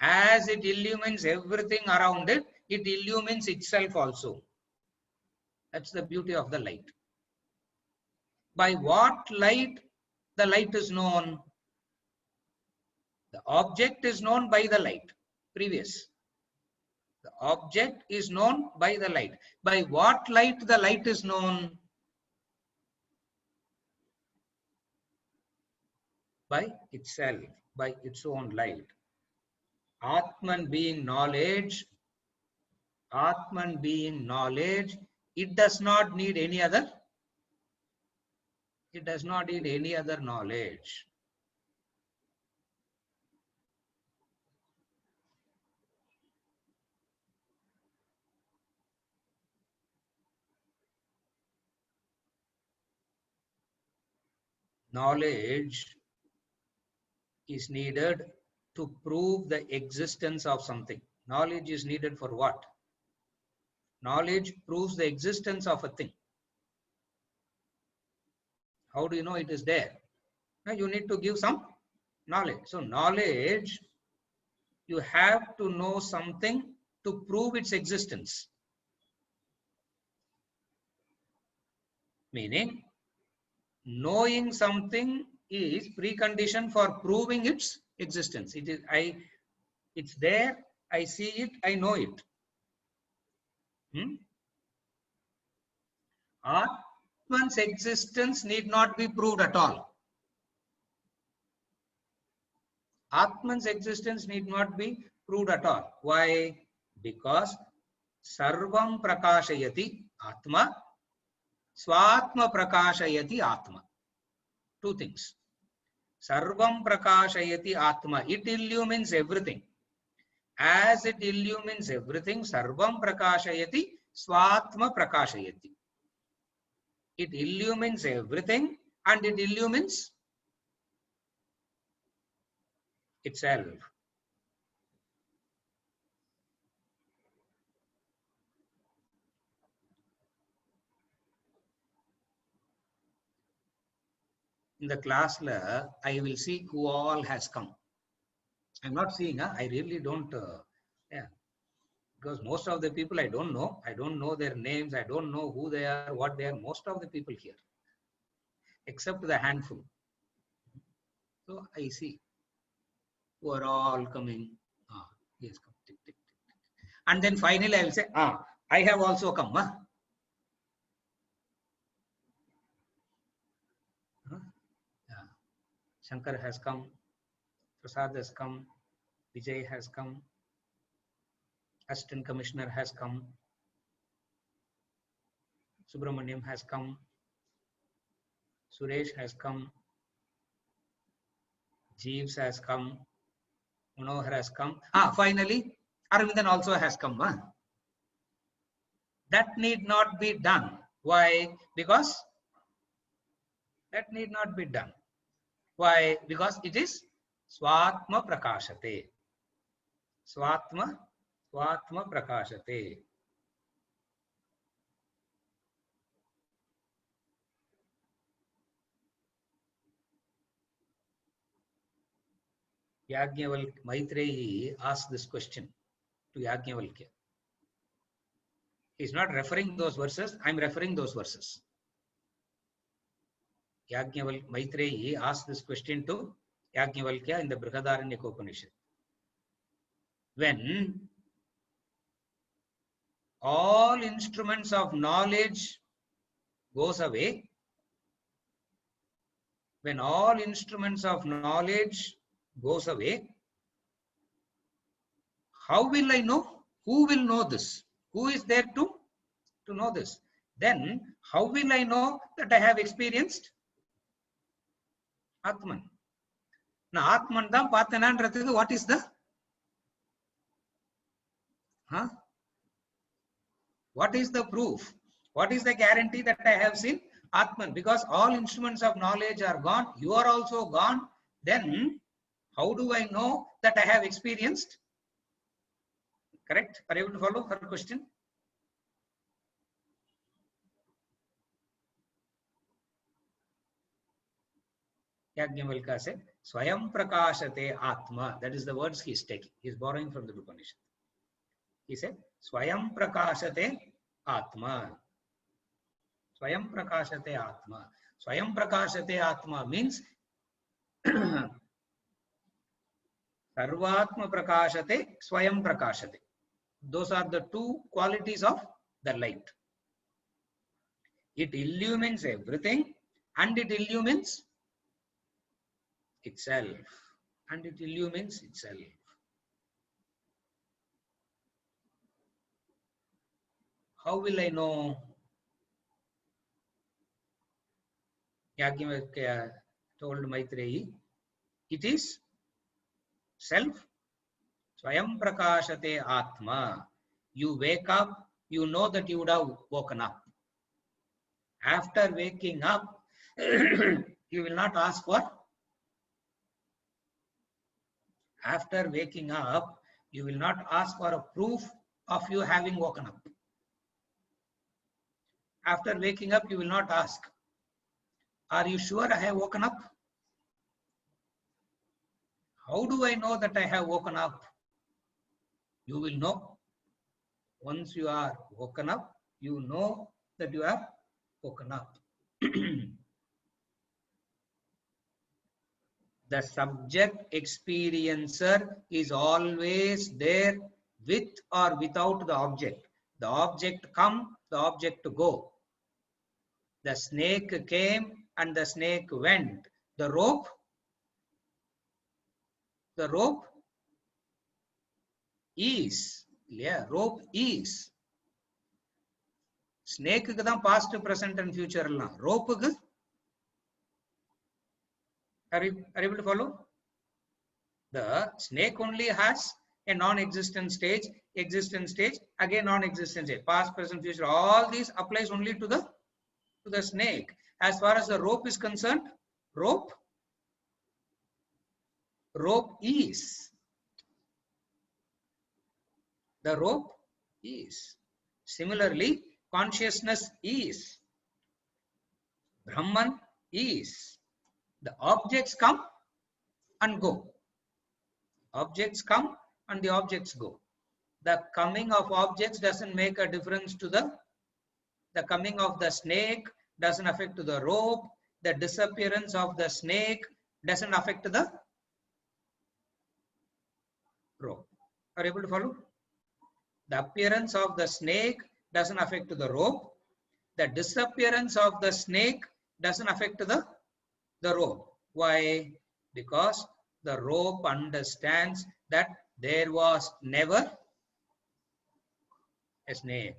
As it illumines everything around it, it illumines itself also. That's the beauty of the light. By what light the light is known? The object is known by the light. Previous. The object is known by the light. By what light the light is known? By itself, by its own light. Atman being knowledge, it does not need any other. It does not need any other knowledge. Knowledge is needed to prove the existence of something. Knowledge is needed for what? Knowledge proves the existence of a thing. How do you know it is there? Now you need to give some knowledge. So knowledge, you have to know something to prove its existence. Meaning, knowing something is precondition for proving its existence. It's there, I see it, I know it. Atman's existence need not be proved at all. Atman's existence need not be proved at all. Why? Because Sarvam Prakashayati Atma, Swatma Prakashayati Atma. Two things. Sarvam Prakashayati Atma. It illumines everything. As it illumines everything, Sarvam Prakashayati, Swatma Prakashayati. It illumines everything and it illumines itself. In the class, I will see who all has come. I'm not seeing, I really don't, because most of the people I don't know their names, I don't know who they are, what they are, most of the people here, except the handful. So I see who are all coming. Yes, come. Tick, tick, tick. And then finally I will say, I have also come. Shankar has come, Prasad has come, Vijay has come, Assistant Commissioner has come, Subramaniam has come, Suresh has come, Jeeves has come, Manohar has come. Finally, Aravindan also has come. Huh? That need not be done. Why? Because that need not be done. Why? Because it is Swatma Prakashate. Swatma Prakashate. Maitreyi asked this question to Yajnavalkya. He is not referring those verses. I am referring those verses. Maitreyi asked this question to Yajnavalkya in the Brihadaranyaka Upanishad. When all instruments of knowledge goes away, when all instruments of knowledge goes away, how will I know? Who will know this? Who is there to know this? Then how will I know that I have experienced Atman? Now Atman தான் பார்த்தேனான்றதுக்கு what is the what is the proof? What is the guarantee that I have seen Atman? Because all instruments of knowledge are gone, you are also gone. Then how do I know that I have experienced? Correct? Are you able to follow her question? Yajnavalkya said, Swayam Prakashate Atma. That is the words he is taking. He is borrowing from the Upanishad. He said, Swayam Prakashate Atma. Swayam Prakashate Atma. Swayam Prakashate Atma means Sarvatma Prakashate, Swayam Prakashate. Those are the two qualities of the light. It illumines everything and it illumines itself. And it illumines itself. How will I know? Yajnavalkya told Maitreyi, it is self. Swayam Prakashate Atma. You wake up, you know that you would have woken up. After waking up, you will not ask for. After waking up, you will not ask for a proof of you having woken up. After waking up, you will not ask, are you sure I have woken up? How do I know that I have woken up? You will know. Once you are woken up, you know that you have woken up. The subject experiencer is always there with or without the object. The object come, the object go. The snake came and the snake went. The rope is. Yeah, rope is. Snake ku dhaan past, present and future alla. Rope ku. Are you able to follow? The snake only has a non-existent stage, existent stage, again non-existent stage, past, present, future. All these applies only to the snake. As far as the rope is concerned, rope is. The rope is. Similarly, consciousness is. Brahman is. The objects come and go. Objects come and the objects go. The coming of objects doesn't make a difference to the coming of the snake, doesn't affect the rope. The disappearance of the snake doesn't affect the rope. Are you able to follow? The appearance of the snake doesn't affect the rope. The disappearance of the snake doesn't affect the rope. Why? Because the rope understands that there was never a snake.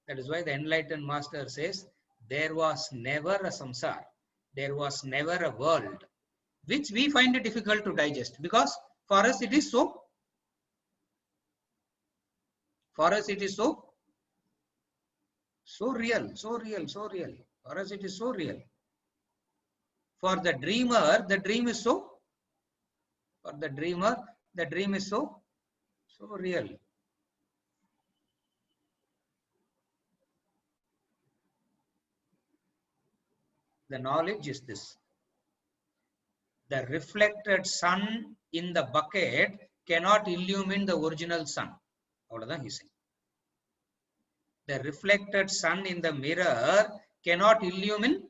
That is why the enlightened master says, there was never a samsara. There was never a world, which we find it difficult to digest, because for us it is so For us, it is so real, so real, so real. For us, it is so real. For the dreamer, the dream is so. For the dreamer, the dream is so real. The knowledge is this. The reflected sun in the bucket cannot illumine the original sun. Avladhan he saying. The reflected sun in the mirror cannot illumine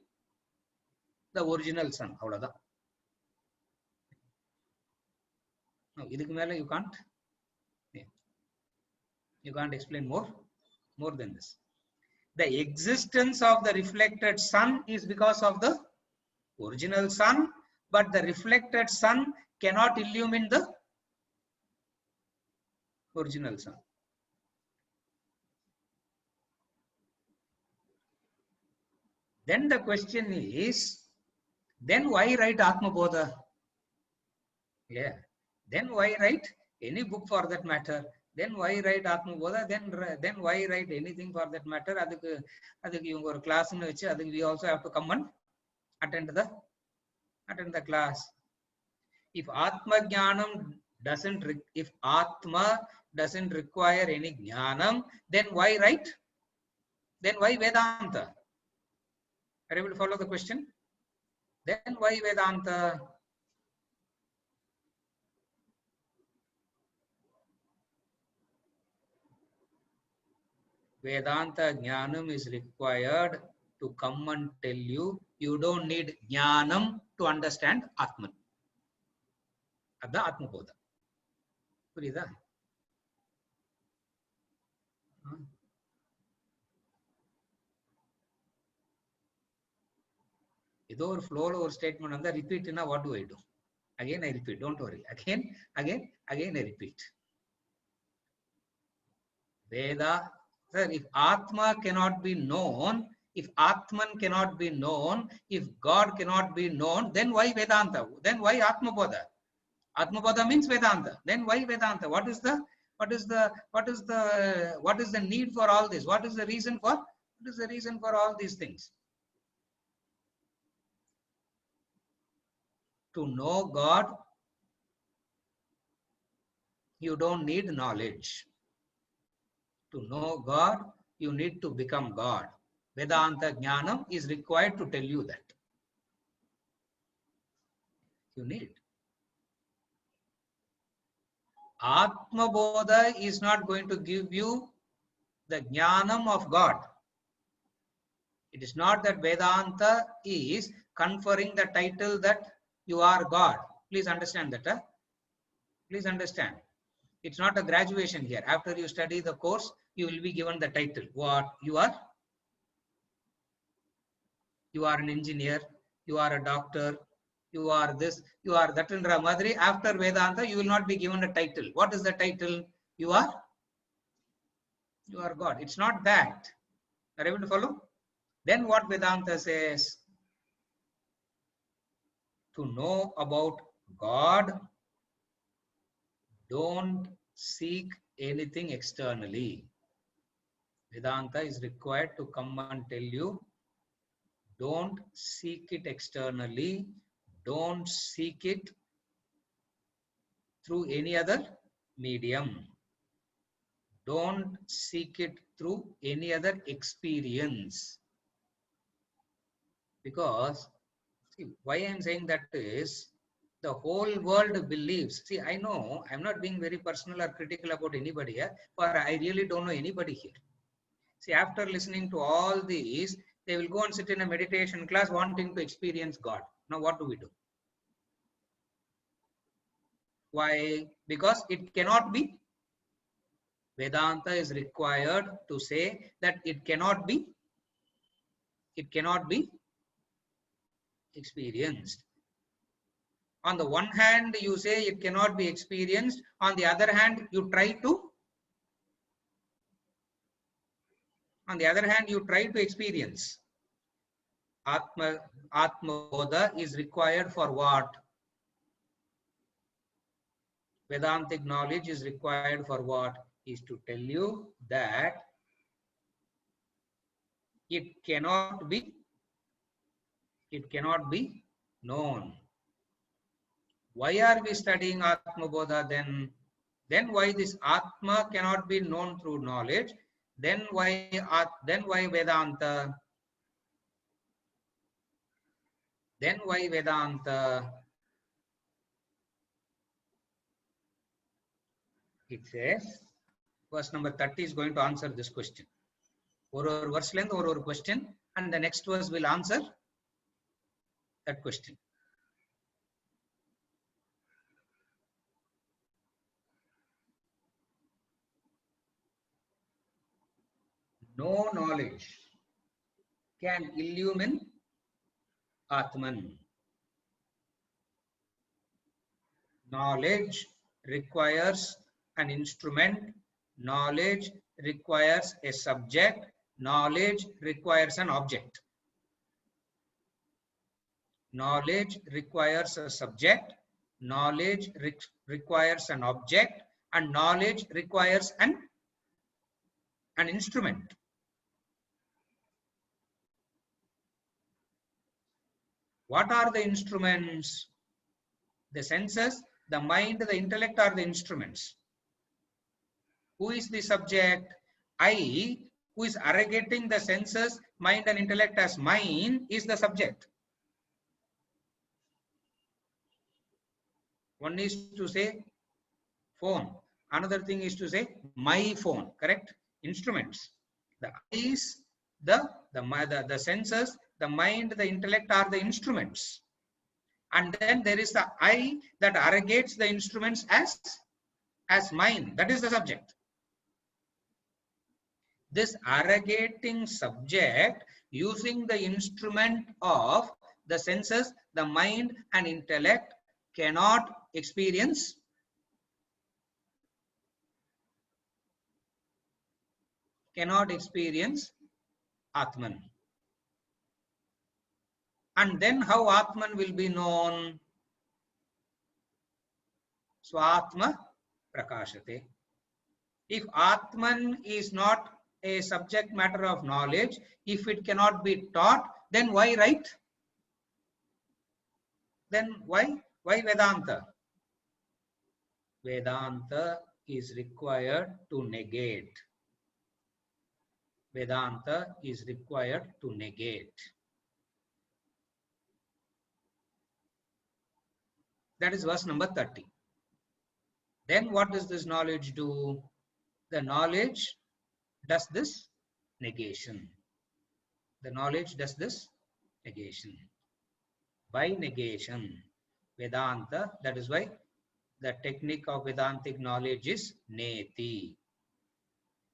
the original sun. Avladhan. No, idhukku mela you can't. You can't explain more than this. The existence of the reflected sun is because of the original sun, but the reflected sun cannot illumine the original sun. Then the question is, then why write Atma Bodha? Yeah. Then why write any book for that matter? Then why write Atma Bodha? Then why write anything for that matter? Adukku ivanga or class nu vechi adukku we also have to come and attend the class. If Atma Jnanam doesn't require any Jnanam, then why write? Then why Vedanta? Are you able to follow the question? Then why Vedanta? Vedanta Jnanam is required to come and tell you, you don't need Jnanam to understand Atman. Adha Atma Bodha. Purida? Ido or flow or statement and repeat na what do I do? Again I repeat, don't worry. Again I repeat. Veda, sir, if Atma cannot be known, if Atman cannot be known, if God cannot be known, then why Vedanta? Then why Atma Bodha? Atma Bodha means Vedanta. Then why Vedanta? What is the need for all this? What is the reason for all these things? To know God, you don't need knowledge. To know God, you need to become God. Vedanta Jnanam is required to tell you that. You need. Atma Bodha is not going to give you the Jnanam of God. It is not that Vedanta is conferring the title that you are God. Please understand that. Please understand. It's not a graduation here. After you study the course, you will be given the title. What you are? You are an engineer. You are a doctor. You are this. You are that. And Ramadri. After Vedanta, you will not be given a title. What is the title? You are God. It's not that. Are you able to follow? Then what Vedanta says? To know about God, don't seek anything externally. Vedanta is required to come and tell you, don't seek it externally, don't seek it through any other medium. Don't seek it through any other experience. Because, see, why I am saying that is, the whole world believes. See, I know I'm not being very personal or critical about anybody here, but I really don't know anybody here. See, after listening to all these, they will go and sit in a meditation class wanting to experience God. Now, what do we do? Why? Because it cannot be. Vedanta is required to say that it cannot be experienced. On the one hand, you say it cannot be experienced. On the other hand, you try to experience. Atma Bodha is required for what? Vedantic knowledge is required for what? is to tell you that it cannot be known. Why are we studying Atma Bodha then? Then why this Atma cannot be known through knowledge? Then why Vedanta? Then why Vedanta? It says, verse number 30 is going to answer this question. Or verse length or question, and the next verse will answer that question. No knowledge can illumine Atman. Knowledge requires an instrument. Knowledge requires a subject. Knowledge requires an object. Knowledge requires a subject. Knowledge requires an object. And knowledge requires an instrument. What are the instruments? The senses, the mind, the intellect are the instruments. Who is the subject? I, who is arrogating the senses, mind and intellect as mine, is the subject. One is to say phone. Another thing is to say my phone, correct? Instruments. The eyes, the senses, the mind, the intellect are the instruments. And then there is the I that arrogates the instruments as mine. That is the subject. This arrogating subject, using the instrument of the senses, the mind and intellect, cannot experience Atman. And then how Atman will be known? Swatma prakashate. If Atman is not a subject matter of knowledge, if it cannot be taught, then why write? Then why Vedanta? Vedanta is required to negate. Vedanta is required to negate. That is verse number 30. Then what does this knowledge do? The knowledge does this negation. The knowledge does this negation. By negation, Vedanta, that is why the technique of Vedantic knowledge is neti.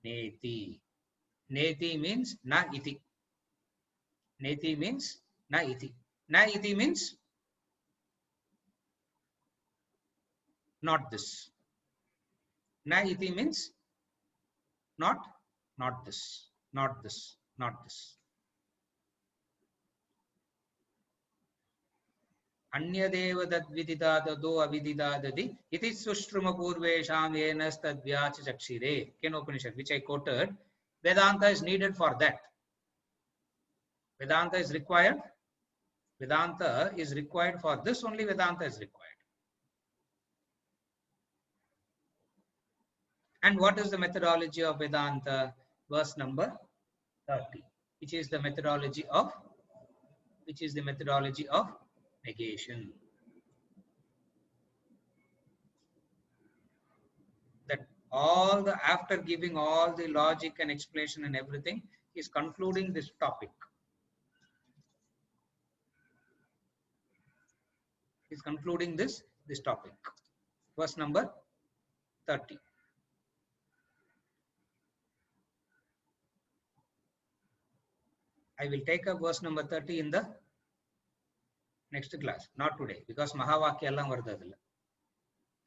Neti. Neti means na iti. Neti means na iti. Na iti means not this. Na iti means not this, not this, not this. Anyadeva dadvidida dado avidida dadi iti sushruma purvesham yenas tadvyacha chakshire. Ken Upanishad, which I quoted. Vedanta is needed for that. Vedanta is required. Vedanta is required for this, only Vedanta is required. And what is the methodology of Vedanta? Verse number 30, which is the methodology of negation. That all the, after giving all the logic and explanation and everything, is concluding this topic. Is concluding this topic. Verse number 30. I will take up verse number 30 in the next class, not today, because Mahavakya ellam varudadilla.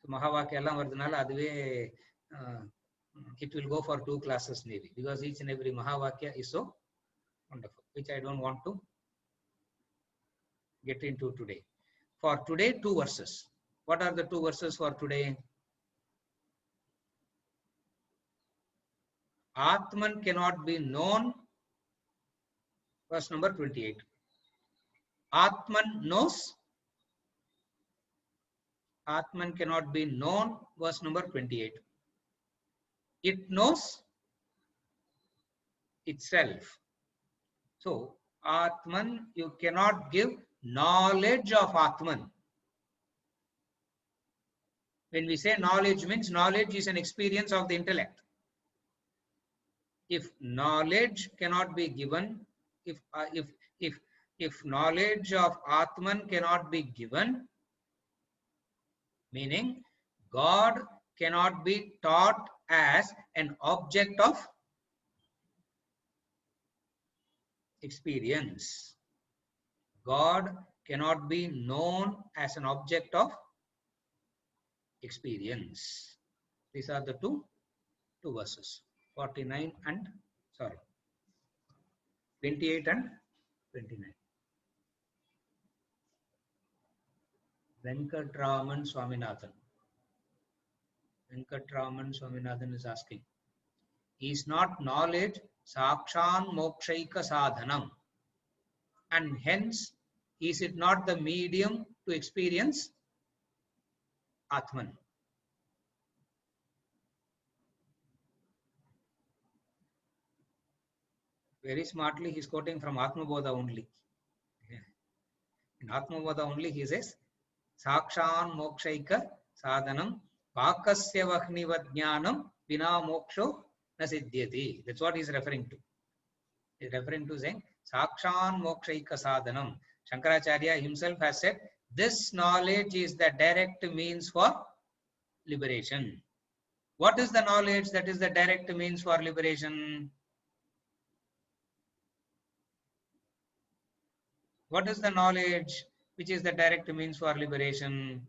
So Mahavakya ellam varudunala aduve it will go for 2 classes maybe, because each and every Mahavakya is so wonderful, which I don't want to get into today. For today, 2 verses. What are the 2 verses for today? Atman cannot be known. Verse number 28. Atman knows. Atman cannot be known. Verse number 28. It knows itself. So, Atman, you cannot give knowledge of Atman. When we say knowledge, means knowledge is an experience of the intellect. If knowledge cannot be given, if knowledge of Atman cannot be given, meaning God cannot be taught as an object of experience. God cannot be known as an object of experience. These are the two verses, 49 and 28 and 29. Venkatraman Swaminathan. Venkatraman Swaminathan is asking, is not knowledge sakshan mokshaika sadhanam? And hence, is it not the medium to experience Atman? Very smartly, he is quoting from Atma Bodha only. In Atma Bodha only, he says, Sakshan mokshaika sadhanam pakasya vahniva jnanam vina moksho na siddhyati. That's what he is referring to. He is referring to saying, Sakshan mokshaika sadhanam. Shankaracharya himself has said, this knowledge is the direct means for liberation. What is the knowledge that is the direct means for liberation? What is the knowledge which is the direct means for liberation?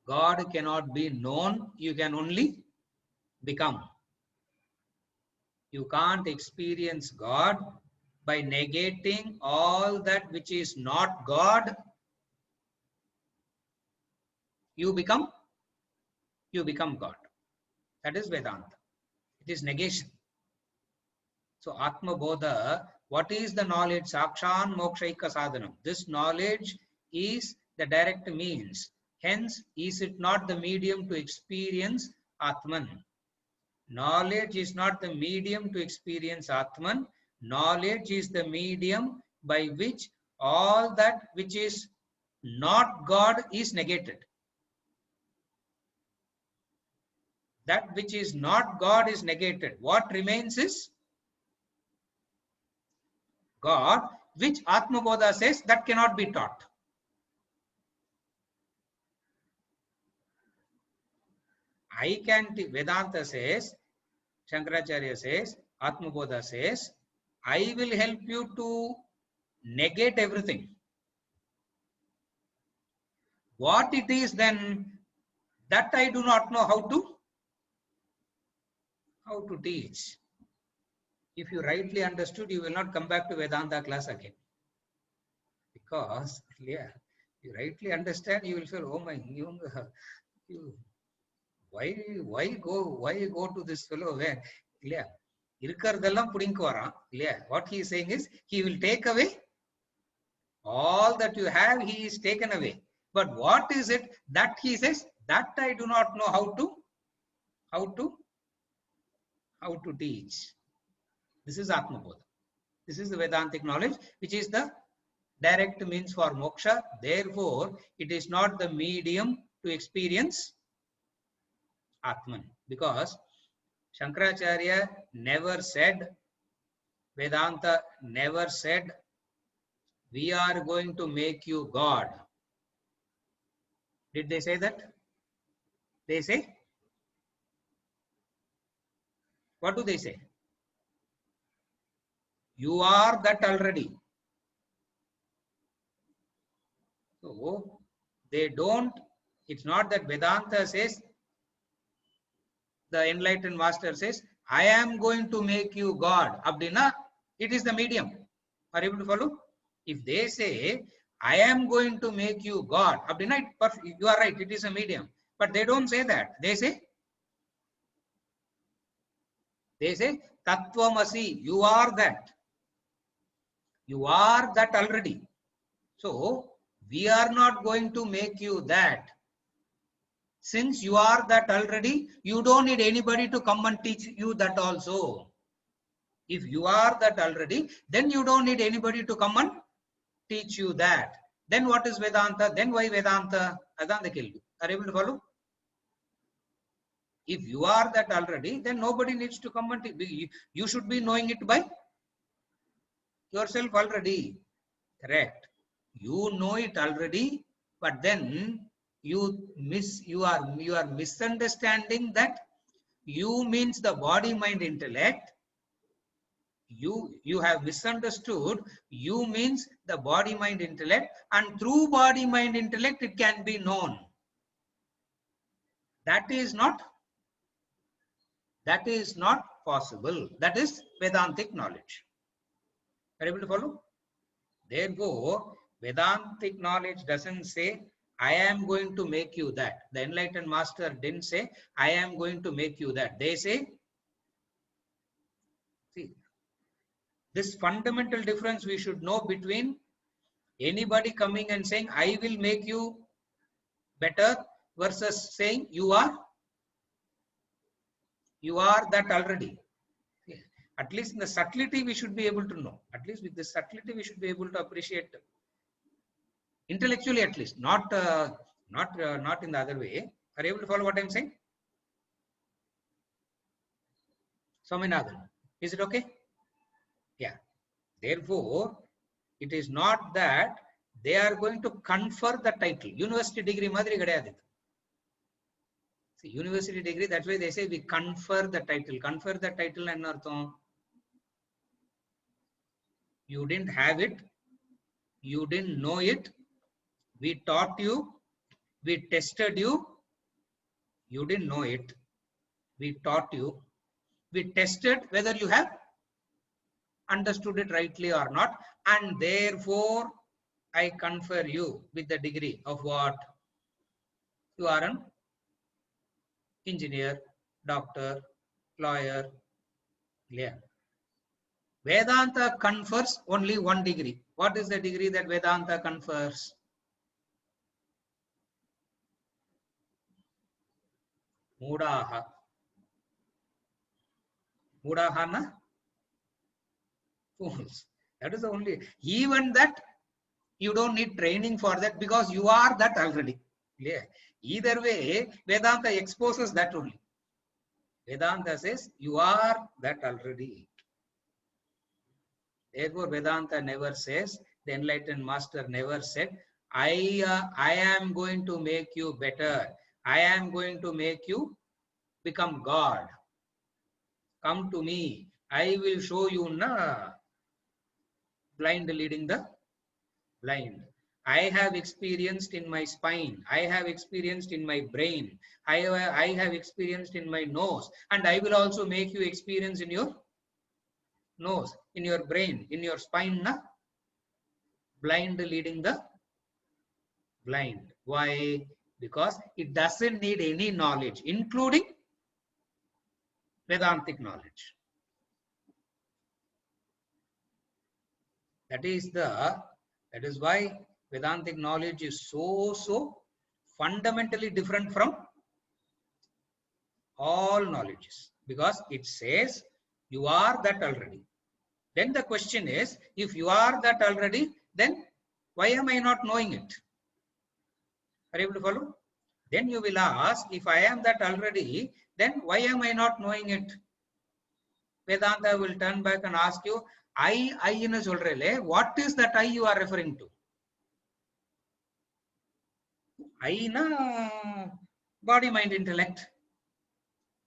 God cannot be known, you can only become. You can't experience God by negating all that which is not God. You become God. That is Vedanta. It is negation. So Atma Bodha, what is the knowledge? Sakshan mokshaika sadhanam. This knowledge is the direct means. Hence, is it not the medium to experience Atman? Knowledge is not the medium to experience Atman. Knowledge is the medium by which all that which is not God is negated. That which is not God is negated. What remains is God, which Atma Bodha says that cannot be taught. Vedanta says, Shankaracharya says, Atma Bodha says, I will help you to negate everything. What it is then, that I do not know how to teach. If you rightly understood, you will not come back to Vedanta class again. Because, yeah, you rightly understand, you will feel, oh my, why go to this fellow where, yeah, what he is saying is, he will take away all that you have, he is taken away. But what is it that he says, that I do not know how to teach. This is Atma Bodha. This is the Vedantic knowledge, which is the direct means for moksha. Therefore, it is not the medium to experience Atman. Because Shankaracharya never said, Vedanta never said, we are going to make you God. Did they say that? They say? What do they say? You are that already. So, they don't, it's not that Vedanta says, the enlightened master says, I am going to make you God. Abdina, it is the medium. Are you able to follow? If they say, I am going to make you God, Abdina, you are right, it is a medium. But they don't say that. They say, They say, Tattvamasi, you are that. You are that already. So, we are not going to make you that. Since you are that already, you don't need anybody to come and teach you that also. If you are that already, then you don't need anybody to come and teach you that. Then what is Vedanta? Then why Vedanta? Adhan the Are you able to follow? If you are that already, then nobody needs to come and you should be knowing it by yourself already. Correct. You know it already, but then you are misunderstanding that you means the body, mind, intellect. You have misunderstood you means the body, mind, intellect, and through body, mind, intellect it can be known. That is not possible. That is Vedantic knowledge. Are you able to follow? Therefore, Vedantic knowledge doesn't say, I am going to make you that. The enlightened master didn't say, I am going to make you that. They say, see, this fundamental difference we should know between anybody coming and saying, I will make you better versus saying, you are that already. At least in the subtlety we should be able to know. At least with the subtlety we should be able to appreciate intellectually, at least, not in the other way. Are you able to follow what I'm saying? Swaminathan, is it okay? Yeah. Therefore, it is not that they are going to confer the title. University degree madri kadayadu. See, university degree, that's why they say we confer the title. Confer the title and artham. You didn't have it. You didn't know it. We taught you. We tested you. You didn't know it. We taught you. We tested whether you have understood it rightly or not. And therefore, I confer you with the degree of what? You are an engineer, doctor, lawyer. Yeah. Vedanta confers only one degree. What is the degree that Vedanta confers? Mudaha. Mudahana? Fools. That is the only. Even that, you don't need training for that because you are that already. Yeah. Either way, Vedanta exposes that only. Vedanta says, you are that already. Therefore, Vedanta never says, the enlightened master never said, I am going to make you better. I am going to make you become God. Come to me. I will show you na blind leading the blind. I have experienced in my spine. I have experienced in my brain. I have experienced in my nose. And I will also make you experience in your nose, in your brain, in your spine. Na? Blind leading the blind. Why? Because it doesn't need any knowledge, including Vedantic knowledge. That is why Vedantic knowledge is so fundamentally different from all knowledges, because it says you are that already. Then the question is, if you are that already, then why am I not knowing it? Are you able to follow? Then you will ask, if I am that already, then why am I not knowing it? Vedanta will turn back and ask you, I in a what is that I you are referring to? I na body, mind, intellect.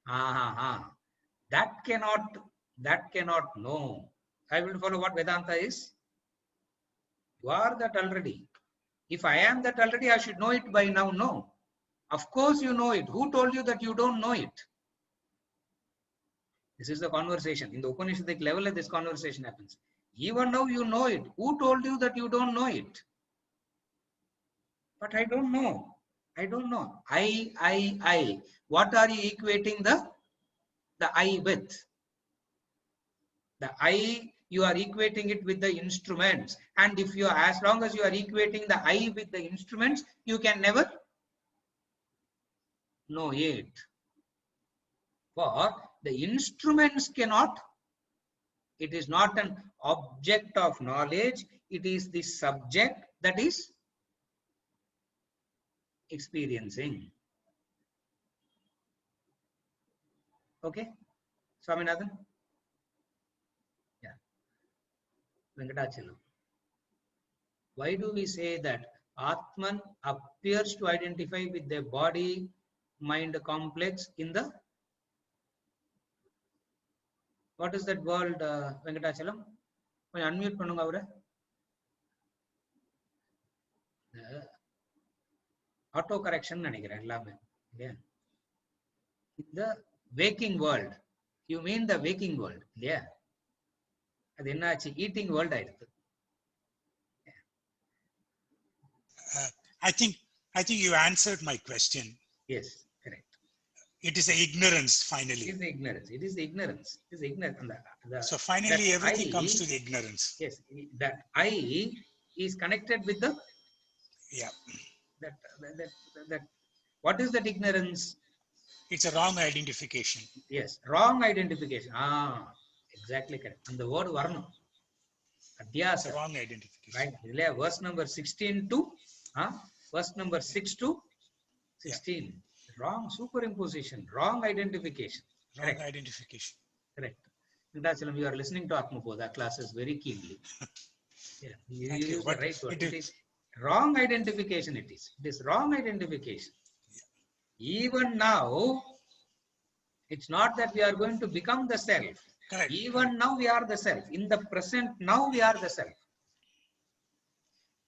That cannot know. I will follow what Vedanta is. You are that already. If I am that already, I should know it by now. No. Of course you know it. Who told you that you don't know it? This is the conversation. In the Upanishadic level, this conversation happens. Even now you know it. Who told you that you don't know it? But I don't know. I don't know. I. What are you equating the I with? The I, you are equating it with the instruments. And if you are, as long as you are equating the I with the instruments, you can never know it. For the instruments cannot, it is not an object of knowledge, it is the subject that is experiencing. Okay, Swaminathan? Yeah. Venkatachalam. Why do we say that Atman appears to identify with the body mind complex in the, what is that world, Venkatachalam? When unmute பண்ணுங்க அவரை. Auto correction நினைக்கிறேன் எல்லாமே. The waking world. You mean the waking world, இல்லையா? அது என்னாச்சு? Eating world ஆயிடுது. I think you answered my question. Yes, correct. It is the ignorance finally. It is the ignorance. It is the ignorance. It is the ignorance. So finally everything I, comes to the ignorance. Yes, that I is connected with the, Yeah. That what is that ignorance? It's a wrong identification. Yes, wrong identification. Exactly correct. And the word varna. It's Adhyasa. a wrong identification. Right. Verse number 16 to verse number 6 to 16. Yeah. Wrong superimposition, wrong identification. Wrong Correct. identification. Correct. Venkatachalam, you are listening to Atmabodha classes very keenly. Yeah, you use the right word. It is wrong identification. It is wrong identification. Yeah. Even now, it's not that we are going to become the self. Correct. Even now we are the self. In the present, now we are the self.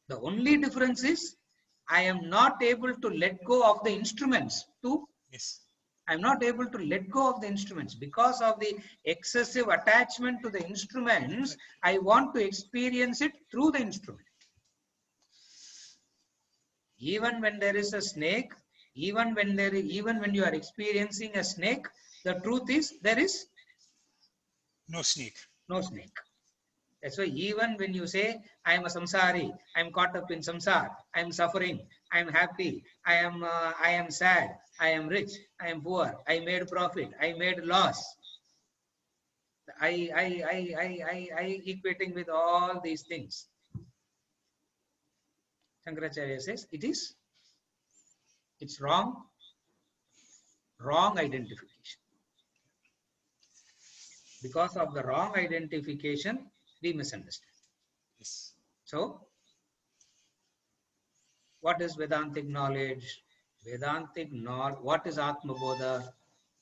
The only difference is I am not able to let go of the instruments to. Yes. I am not able to let go of the instruments because of the excessive attachment to the instruments. I want to experience it through the instrument. Even when there is a snake, even when you are experiencing a snake, the truth is there is No snake. no snake. That's why even when you say, I am a samsari, I am caught up in samsar, I am suffering, I am happy, I am sad, I am rich, I am poor, I made profit, I made loss. I equating with all these things. Shankaracharya says it's wrong identification. Because of the wrong identification, we misunderstand. Yes. So, what is Vedantic knowledge? Vedantic knowledge, what is Atmabodha?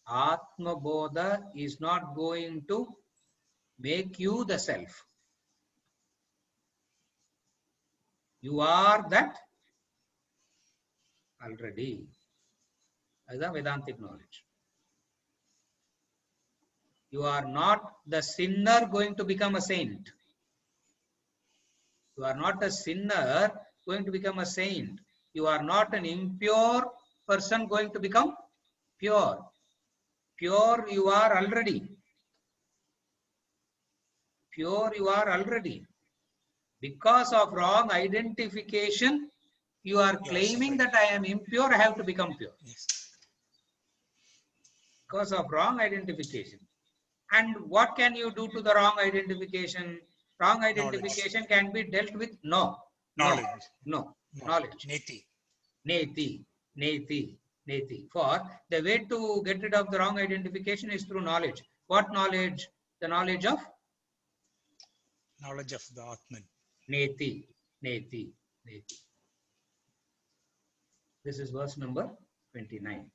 Atmabodha is not going to make you the self. You are that already. That is the Vedantic knowledge. You are not the sinner going to become a saint. You are not a sinner going to become a saint. You are not an impure person going to become pure. Pure you are already. Pure you are already. Because of wrong identification, you are claiming that I am impure, I have to become pure. Yes. Because of wrong identification. And what can you do to the wrong identification? Wrong identification can be dealt with Knowledge. No. Knowledge. Neti. For the way to get rid of the wrong identification is through knowledge. What knowledge? The knowledge of? Knowledge of the Atman. Neti. This is verse number 29.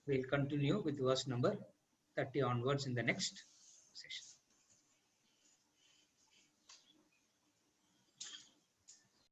We'll continue with verse number 30 onwards in the next session.